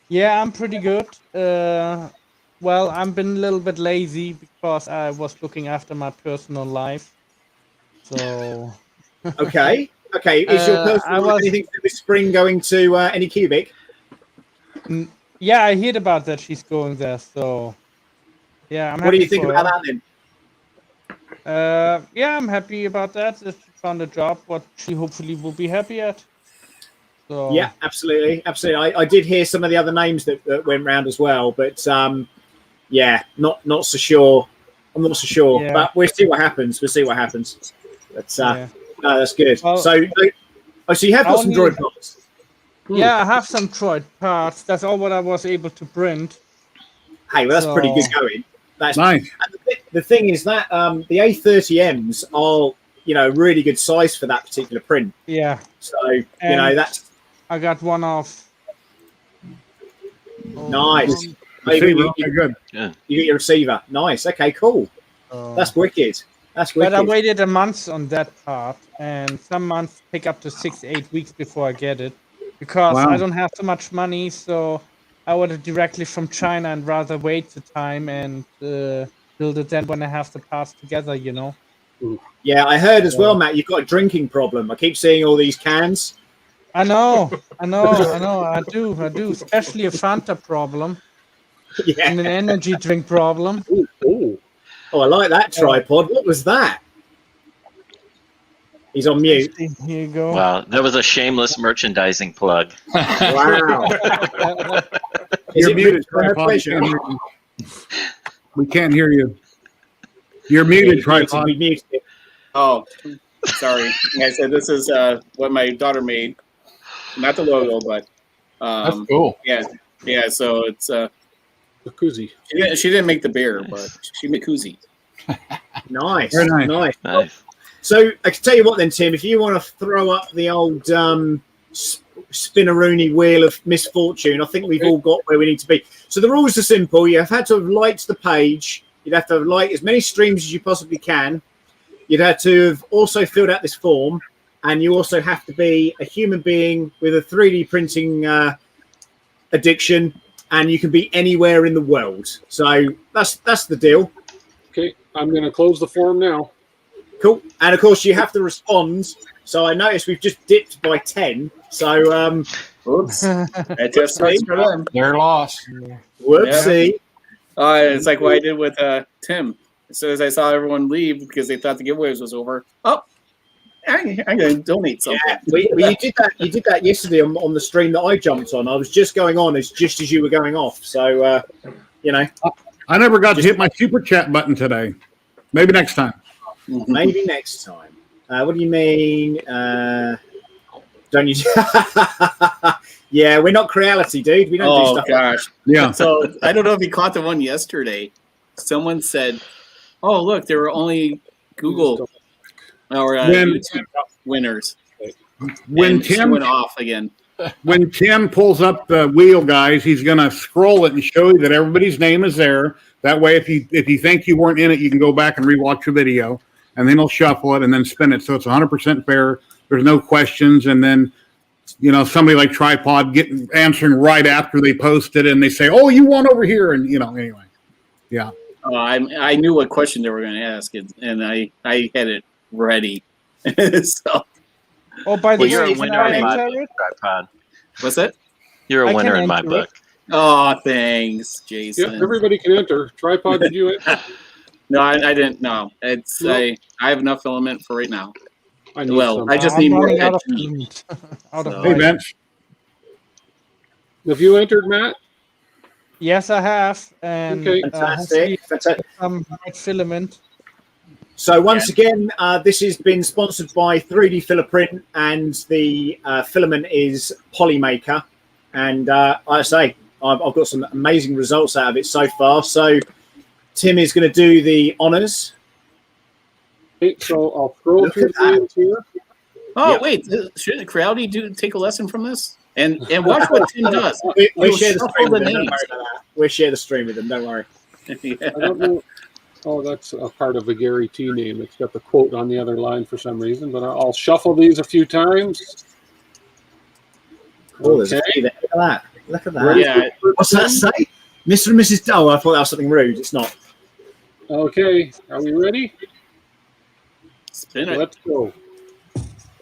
Yeah, I'm pretty good. Well, I've been a little bit lazy because I was looking after my personal life. So Okay. Okay. Is your I personal was- anything to do with Spring going to any cubic? yeah, I heard about that she's going there. So yeah, I'm What do happy you think for about her. that then? Yeah, I'm happy about that. That she found a job, what she hopefully will be happy at. So Yeah, absolutely, absolutely. I did hear some of the other names that went round as well, but yeah, not so sure. I'm not so sure, Yeah. but we'll see what happens. We'll see what happens. But yeah. no, that's good. Well, so you have got some only- droid parts. Yeah, I have some droid parts. That's all what I was able to print. Hey, well, that's pretty So- good going. That's Nice. and the the thing is that the A30Ms are, really good size for that particular print. Yeah. So, that's I got one off. nice. Receiver, You okay, good. Yeah. get your receiver. Nice. Okay, cool. That's wicked. That's wicked. But I waited a month on that part, and some months take up to 6-8 weeks before I get it, because Wow. I don't have so much money. So I ordered directly from China and rather wait the time and build it then when I have the parts together. Yeah, I heard as well, Matt. You've got a drinking problem. I keep seeing all these cans. I know. I do. Especially a Fanta problem Yeah. and an energy drink problem. Ooh. Oh, I like that tripod. What was that? He's on mute. Here you go. Wow, that was a shameless merchandising plug. Wow. Is You're it muted, muted for her tripod. pleasure? We can't hear you. You're muted, tripod. We muted it. Oh, sorry. Like I said, this is what my daughter made. Not the logo, but That's cool. yeah. So it's A koozie. she didn't make the beer, but she made koozie. Nice. Very nice. Nice. Nice. So I can tell you what then, Tim, if you want to throw up the old spinneroony wheel of misfortune, I think we've all got where we need to be. So the rules are simple. You have had to have liked the page. You'd have to have liked as many streams as you possibly can. You'd have to have also filled out this form. And you also have to be a human being with a 3D printing addiction. And you can be anywhere in the world. So that's the deal. Okay, I'm going to close the form now. Cool. And of course, you have to respond. So I noticed we've just dipped by 10. So, Oops. That just makes for them. Their loss. whoopsie. It's like what I did with Tim. As soon as I saw everyone leave because they thought the giveaways was over, I'm going to donate something. Yeah, you did that. You did that yesterday on the stream that I jumped on. I was just going on just as you were going off. So, I never got to hit my super chat button today. Maybe next time. maybe next time. What do you mean? Don't you? Yeah, we're not Creality, dude. We don't do stuff. Gosh. Yeah. So I don't know if you caught the one yesterday. Someone said, "Oh, look, there were only Google or YouTube winners." When And she Tim went off again. when Tim pulls up the wheel, guys, he's going to scroll it and show you that everybody's name is there. That way, if you think you weren't in it, you can go back and rewatch the video, and then he'll shuffle it and then spin it. So it's 100% fair. There's no questions, and then somebody like Tripod answering right after they post it, and they say, "Oh, you won over here," and anyway, yeah. I knew what question they were going to ask, and I had it ready. So Oh, by the Well, you're way, a can winner I in my enter book, it? Tripod. what's that? You're I a can winner in my enter book. Oh, thanks, Jason. Yeah, everybody can enter. Tripod, did you enter? No, I didn't. No, it's No. I have enough filament for right now. I need Well, some. I just I'm need more running out of PET. filament. Out of So- Hey, light. Vince. Have you entered, Matt? Yes, I have, and Okay. Fantastic. Fantastic. some white filament. So once again, this has been sponsored by 3D Filler Print, and the filament is Polymaker. And like I say, I've got some amazing results out of it so far. So Tim is going to do the honors. Okay, so I'll scroll Look through at the names here. Oh Yeah. wait, shouldn't Crowdy take a lesson from this and watch what Tim does? We He'll share the shuffle stream with the them. Don't names. worry about that. We'll share the stream with them. Don't worry. Yeah. I don't know. Oh, that's a part of a Gary T name. It's got the quote on the other line for some reason, but I'll shuffle these a few times. Oh, there's a Okay. few there. Look at that. Look at that. Ready Yeah. for What's that Tim? say? Mr. and Mrs. Oh, I thought that was something rude. It's not. Okay, are we ready? Spin it. Let's go.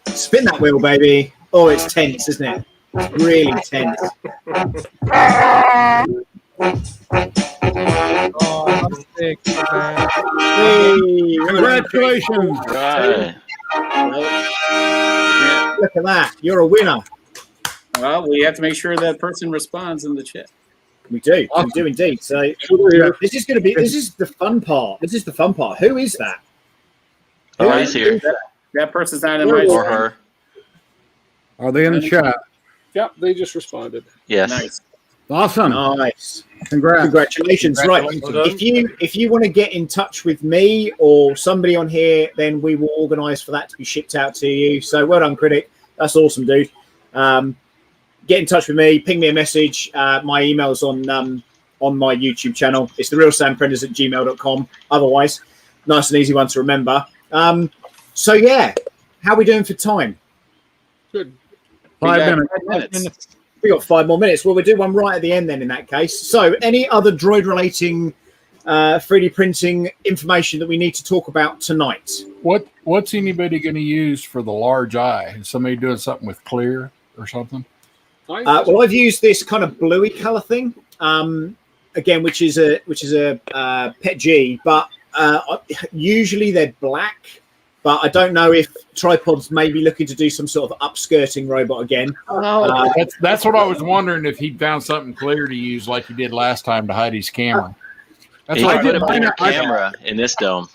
Spin that wheel, baby. Oh, it's tense, isn't it? Really tense. Oh, sick, man. Hey, Congratulations. Right. look at that. You're a winner. Well, we have to make sure that person responds in the chat. We do. Awesome. We do indeed. So Over here. this is going to be. This is the fun part. This is the fun part. Who is that? Oh, he's here. That person's not in my Or screen. her. Are they in the chat? Yep, they just responded. Yes. Nice. Awesome. Nice. Congratulations. Right. Well If you want to get in touch with me or somebody on here, then we will organise for that to be shipped out to you. So well done, Critic. That's awesome, dude. Get in touch with me. Ping me a message. My email's on my YouTube channel. It's therealsamprentice@gmail.com. Otherwise, nice and easy one to remember. So yeah, how are we doing for time? Good. 5 minutes. We got 5 more minutes. Well, we'll do one right at the end then in that case. So any other droid relating 3D printing information that we need to talk about tonight? What's anybody going to use for the large eye? Is somebody doing something with clear or something? Well, I've used this kind of bluey color thing, again, which is a Pet G, but usually they're black. But I don't know if Tripod's maybe looking to do some sort of upskirting robot again. That's what I was wondering, if he'd found something clear to use like he did last time to hide his camera. That's He what I put did. a bigger camera in this dome.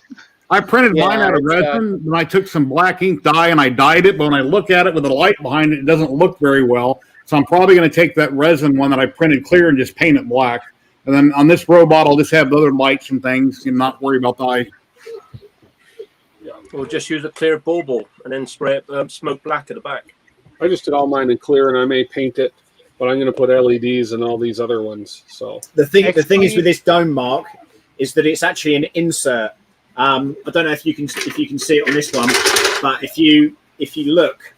I printed mine out of resin, and I took some black ink dye and I dyed it. But when I look at it with a light behind it, it doesn't look very well. So I'm probably going to take that resin one that I printed clear and just paint it black. And then on this robot, I'll just have the other lights and things and not worry about the eye. Or just use a clear bauble and then spray it smoke black at the back. I just did all mine in clear, and I may paint it, but I'm going to put LEDs and all these other ones. So the thing is with this dome, Mark, is that it's actually an insert. I don't know if you can see it on this one, but if you look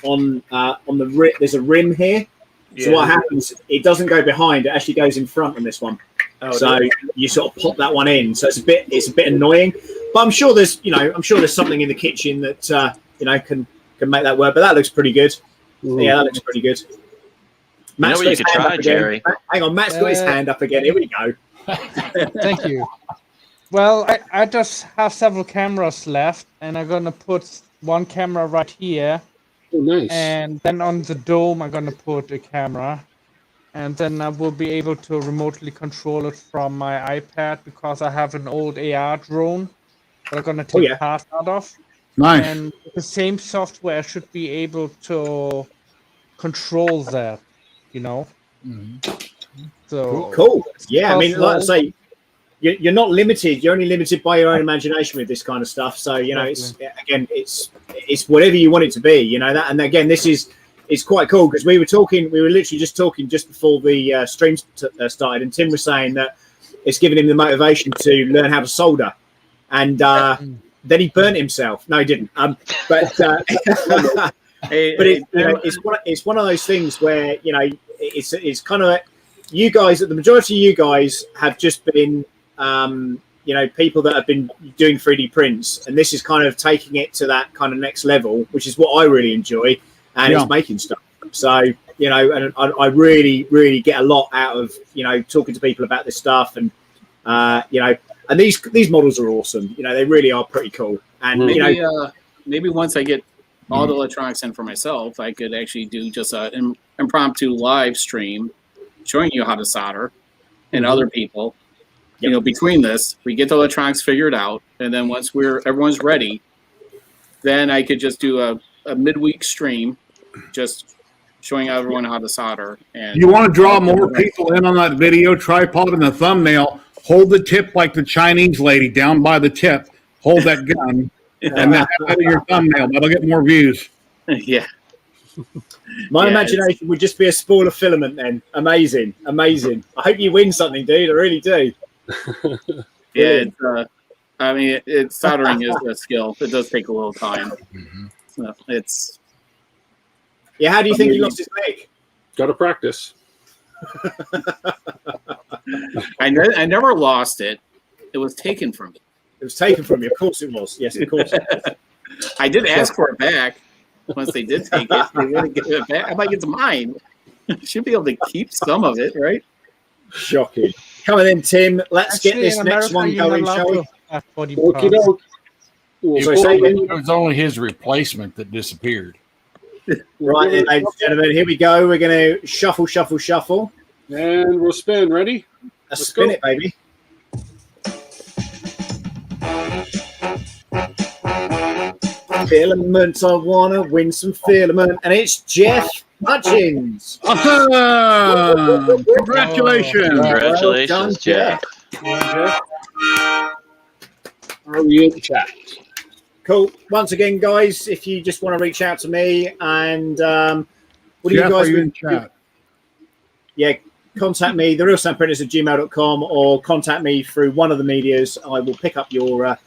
on the rim, there's a rim here. Yeah. So what happens? It doesn't go behind; it actually goes in front on this one. Oh, so you sort of pop that one in. So it's a bit annoying. But I'm sure there's something in the kitchen that can make that work. But that looks pretty good. Mm. Yeah, that looks pretty good. Matt's what you could try, Jerry? Hang on, Matt's got his hand up again. Here we go. Thank you. Well, I just have several cameras left, and I'm gonna put one camera right here. Oh, nice. And then on the dome, I'm gonna put a camera, and then I will be able to remotely control it from my iPad because I have an old AR drone. We're going to take parts out of. Nice. And with the same software, I should be able to control that, Mm-hmm. So cool. Yeah, I mean, like I say, you're not limited. You're only limited by your own imagination with this kind of stuff. So, it's whatever you want it to be, that. And again, it's quite cool because we were literally just talking just before the stream started. And Tim was saying that it's given him the motivation to learn how to solder. And then he burnt himself. No, he didn't. It's one of those things where it's kind of like you guys. The majority of you guys have just been people that have been doing 3D prints, and this is kind of taking it to that kind of next level, which is what I really enjoy, and it's making stuff. So and I really, really get a lot out of talking to people about this stuff, and and these models are awesome. They really are pretty cool. And maybe once I get all the electronics in for myself, I could actually do just an impromptu live stream showing you how to solder and other people. Between this, we get the electronics figured out, and then once everyone's ready, then I could just do a midweek stream, just showing everyone how to solder. And you want to draw more people in on that video tripod in the thumbnail? Hold the tip like the Chinese lady down by the tip. Hold that gun, and then have that in your thumbnail. That'll get more views. Yeah. My imagination would just be a spool of filament then. Amazing. I hope you win something, dude. I really do. Soldering is a skill. It does take a little time. Mm-hmm. So it's. Yeah, how do you think he lost his leg? Got to practice. I never lost it. It was taken from me. It was taken from you. Of course it was. Yes, of course it was. I did ask for it back. Once they did take it, they didn't give it back. I'm like, it's mine. Should be able to keep some of it, right? Shocking. Come on in, Tim. Let's get this next one going, shall we? It was only his replacement that disappeared. Right then, ladies and gentlemen, here we go. We're going to shuffle. And we'll spin. Ready? Let's spin it, baby. Filament, I want to win some filament. And it's Jeff Hutchins. Awesome! Congratulations! Congratulations, Well done, Jeff. Are we in chat? Cool. Once again, guys, if you just want to reach out to me and what do Jeff, you guys are you in chat? Yeah, contact me, therealsamprentice@gmail.com, or contact me through one of the medias. I will pick up your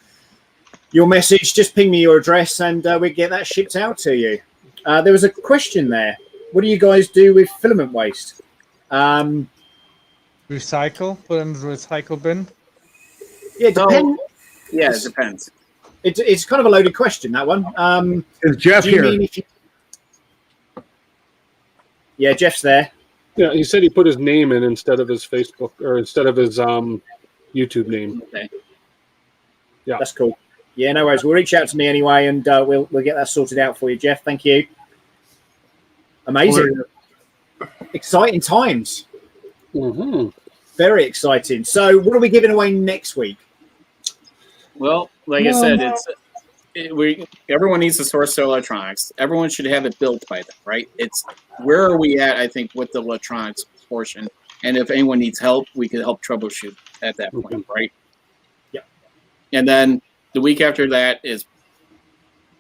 message. Just ping me your address and we get that shipped out to you. There was a question there. What do you guys do with filament waste? Recycle, put in the recycle bin. Yeah, it depends. Yeah, it depends. It's kind of a loaded question, that one. Is Jeff do you here? mean if you... Yeah, Jeff's there. Yeah, he said he put his name in instead of his Facebook or instead of his YouTube name. Okay. Yeah, that's cool. Yeah, no worries. We'll reach out to me anyway, and we'll get that sorted out for you, Jeff. Thank you. Amazing, exciting times. Mm-hmm. Very exciting. So, what are we giving away next week? Well, like I said, everyone needs to source their electronics. Everyone should have it built by them, right? It's where are we at? I think with the electronics portion, and if anyone needs help, we can help troubleshoot at that point, right? Yep. And then the week after that is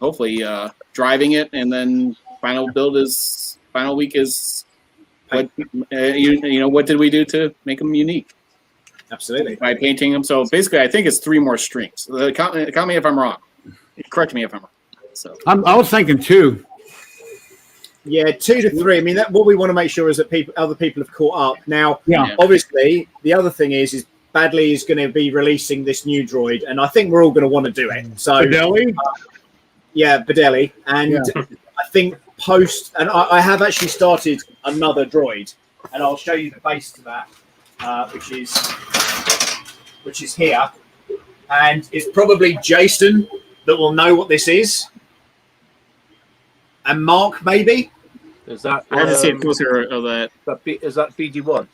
hopefully driving it, and then final week is what what did we do to make them unique? Absolutely. By painting them. So basically, I think it's 3 more streams. Count me if I'm wrong. Correct me if I'm wrong. So I was thinking 2. Yeah, 2 to 3. I mean, what we want to make sure is that other people have caught up. Now, Yeah. Obviously, the other thing is Badley is going to be releasing this new droid, and I think we're all going to want to do it. So, Fidelli? Yeah, Badley. And I think and I have actually started another droid, and I'll show you the base to that, which is here. And it's probably Jason that will know what this is. And Mark, maybe? Is that? I have to see a closer of that. Is that BD1?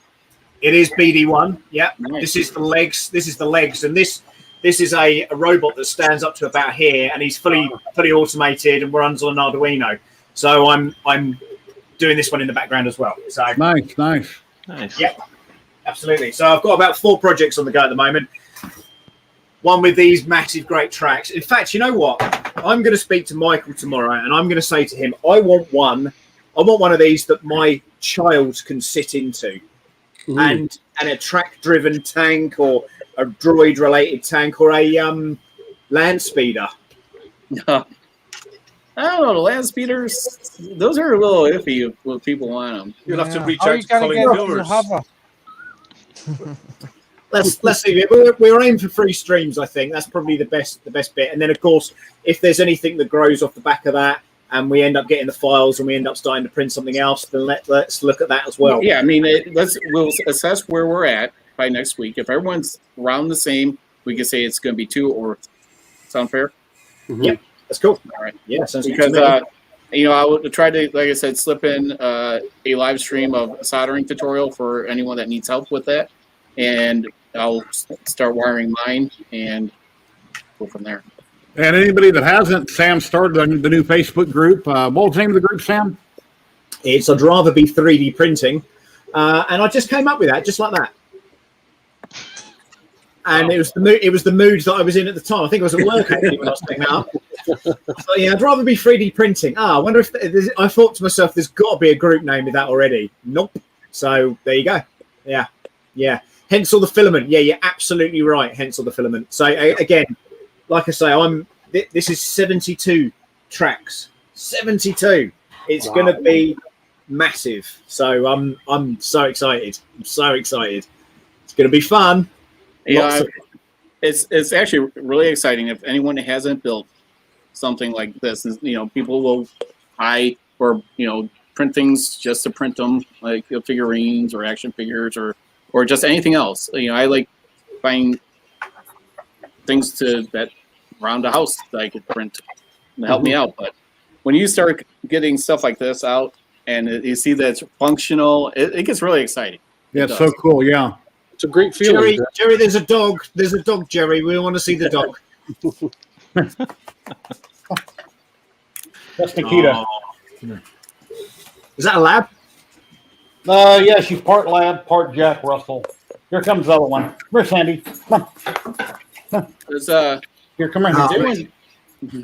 It is BD1. Yeah. Nice. This is the legs. And this is a robot that stands up to about here, and he's fully automated and runs on an Arduino. So I'm doing this one in the background as well. So Nice. Yeah, absolutely. So I've got about 4 projects on the go at the moment. One with these massive, great tracks. In fact, you know what? I'm going to speak to Michael tomorrow, and I'm going to say to him, I want one of these that my child can sit into, and a track-driven tank, or a droid-related tank, or a land speeder. I don't know. The land speeders, those are a little iffy if people want them. You'll have to reach out to Colin Gilvers. Let's see. We're aiming for 3 streams. I think that's probably the best bit. And then, of course, if there's anything that grows off the back of that, and we end up getting the files, and we end up starting to print something else, then let's look at that as well. Yeah, I mean, we'll assess where we're at by next week. If everyone's around the same, we can say it's going to be 2 or sound fair. Mm-hmm. Yep, that's cool. All right. Yeah, sounds because good to me. I would try to, like I said, slip in a live stream of a soldering tutorial for anyone that needs help with that, and I'll start wiring mine and go from there. And anybody that hasn't, Sam started the new Facebook group. What was the name of the group, Sam? It's I'd rather be 3D printing, and I just came up with that just like that. And it was the mood that I was in at the time. I think I was at work actually when I was setting that up. I thought, yeah, I'd rather be 3D printing. I wonder if I thought to myself, there's got to be a group name with that already. Nope. So there you go. Yeah. Hence all the filament. Yeah, you're absolutely right. Hence all the filament. So again, like I say, this is 72 tracks. 72. It's going to be massive. So I'm so excited. It's going to be fun. Yeah, it's actually really exciting. If anyone hasn't built something like this, people will buy or print things just to print them, like figurines or action figures or just anything else. I like buying things that around the house that I could print to help me out. But when you start getting stuff like this out and you see that it's functional, it gets really exciting. Yeah, it's so cool. Yeah. It's a great feeling. Jerry, there's a dog. There's a dog, Jerry. We want to see the dog. That's Nikita. Is that a lab? Yeah, she's part lab, part Jack Russell. Here comes the other one. Come here, Sandy. Come on. There's Here, come here.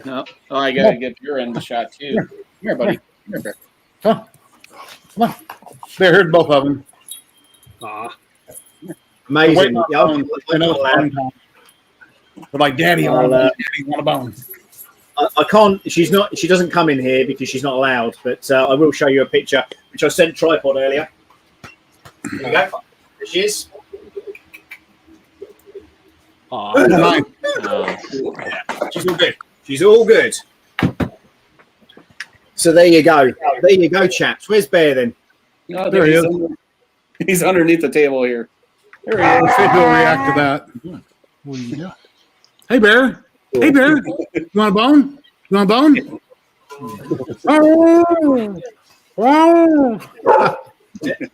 no. Oh, I gotta get your end of the shot too. Come here, buddy. Come here. Come on. There, here's both of them. Amazing. They're like, Daddy, I want a bone. I can't. She doesn't come in here because she's not allowed. But I will show you a picture which I sent tripod earlier. There you go. There she is. Nice. She's all good. She's all good. So there you go. There you go, chaps. Where's Bear then? Oh, There he is. He's underneath the table here. There he Let's is. see if he'll react to that. What do you got? Hey, Bear. Hey, Bear. You want a bone? You want a bone? Oh.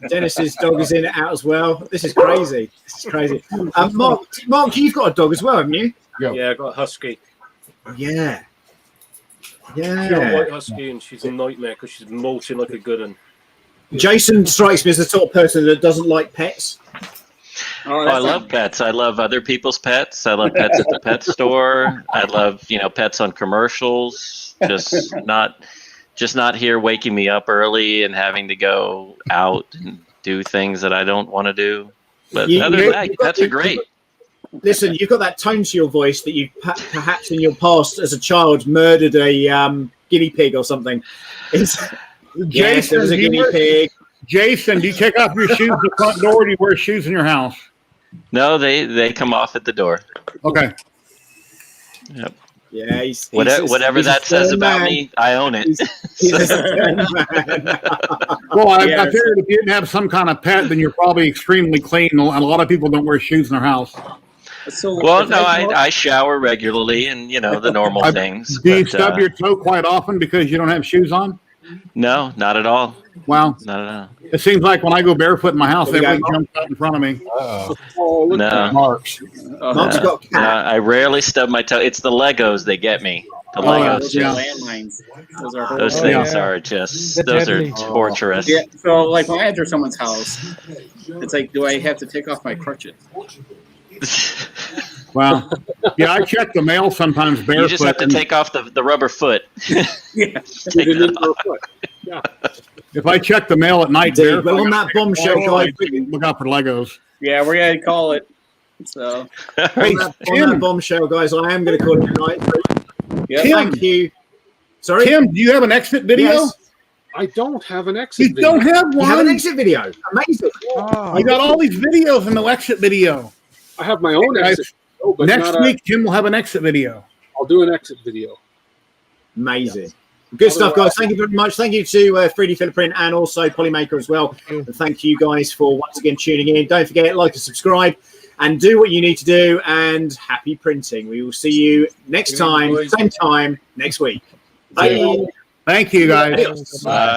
Dennis's dog is in and out as well. This is crazy. This is crazy. Mark, you've got a dog as well, haven't you? Yeah, I got a husky. Yeah. She's a white husky, and she's a nightmare because she's molting like a good one. Jason strikes me as the sort of person that doesn't like pets. Oh, I love pets. I love other people's pets. I love pets at the pet store. I love, pets on commercials. Just not here waking me up early and having to go out and do things that I don't want to do. But other than that, pets are great. Listen, you've got that tone to your voice that you perhaps in your past as a child murdered a guinea pig or something. Yes, there was a guinea pig. Jason, do you take off your shoes at the front door, or do you wear shoes in your house? No, they come off at the door. Okay. Yep. Yeah, whatever that says about me, I own it. Well, I figured if you didn't have some kind of pet, then you're probably extremely clean. And a lot of people don't wear shoes in their house. Well, no, I shower regularly and, the normal things. Do you stub your toe quite often because you don't have shoes on? No, not at all. Wow. Not at all. It seems like when I go barefoot in my house, everybody jumps out in front of me. Look at Mark's. Mark's got cat. I rarely stub my toe. It's the Legos that get me. The Legos. Landmines. Those things are just, those are torturous. Yeah, so like when I enter someone's house, it's like, do I have to take off my crutches? Wow. Yeah, I check the mail sometimes barefoot. You just have to take off the rubber foot. Yeah. Yeah. If I check the mail at night, But on that bombshell, guys, look out for Legos. Yeah, we're gonna call it. So Hey, on that bombshell, guys, I am going to call it tonight. yeah. Thank you. Sorry, Tim, do you have an exit video? Yes. I don't have an exit You video. don't have You have an one? exit video. Amazing. I got all these videos and no exit video. I have my own Guys, exit video, but Next not week, Tim will have an exit video. I'll do an exit video. Amazing. Good stuff, guys. Thank you very much. Thank you to 3D Filament and also Polymaker as well. And thank you guys for once again tuning in. Don't forget, like and subscribe and do what you need to do. And happy printing. We will see you next time, same time next week. Bye. Thank you, guys. Bye.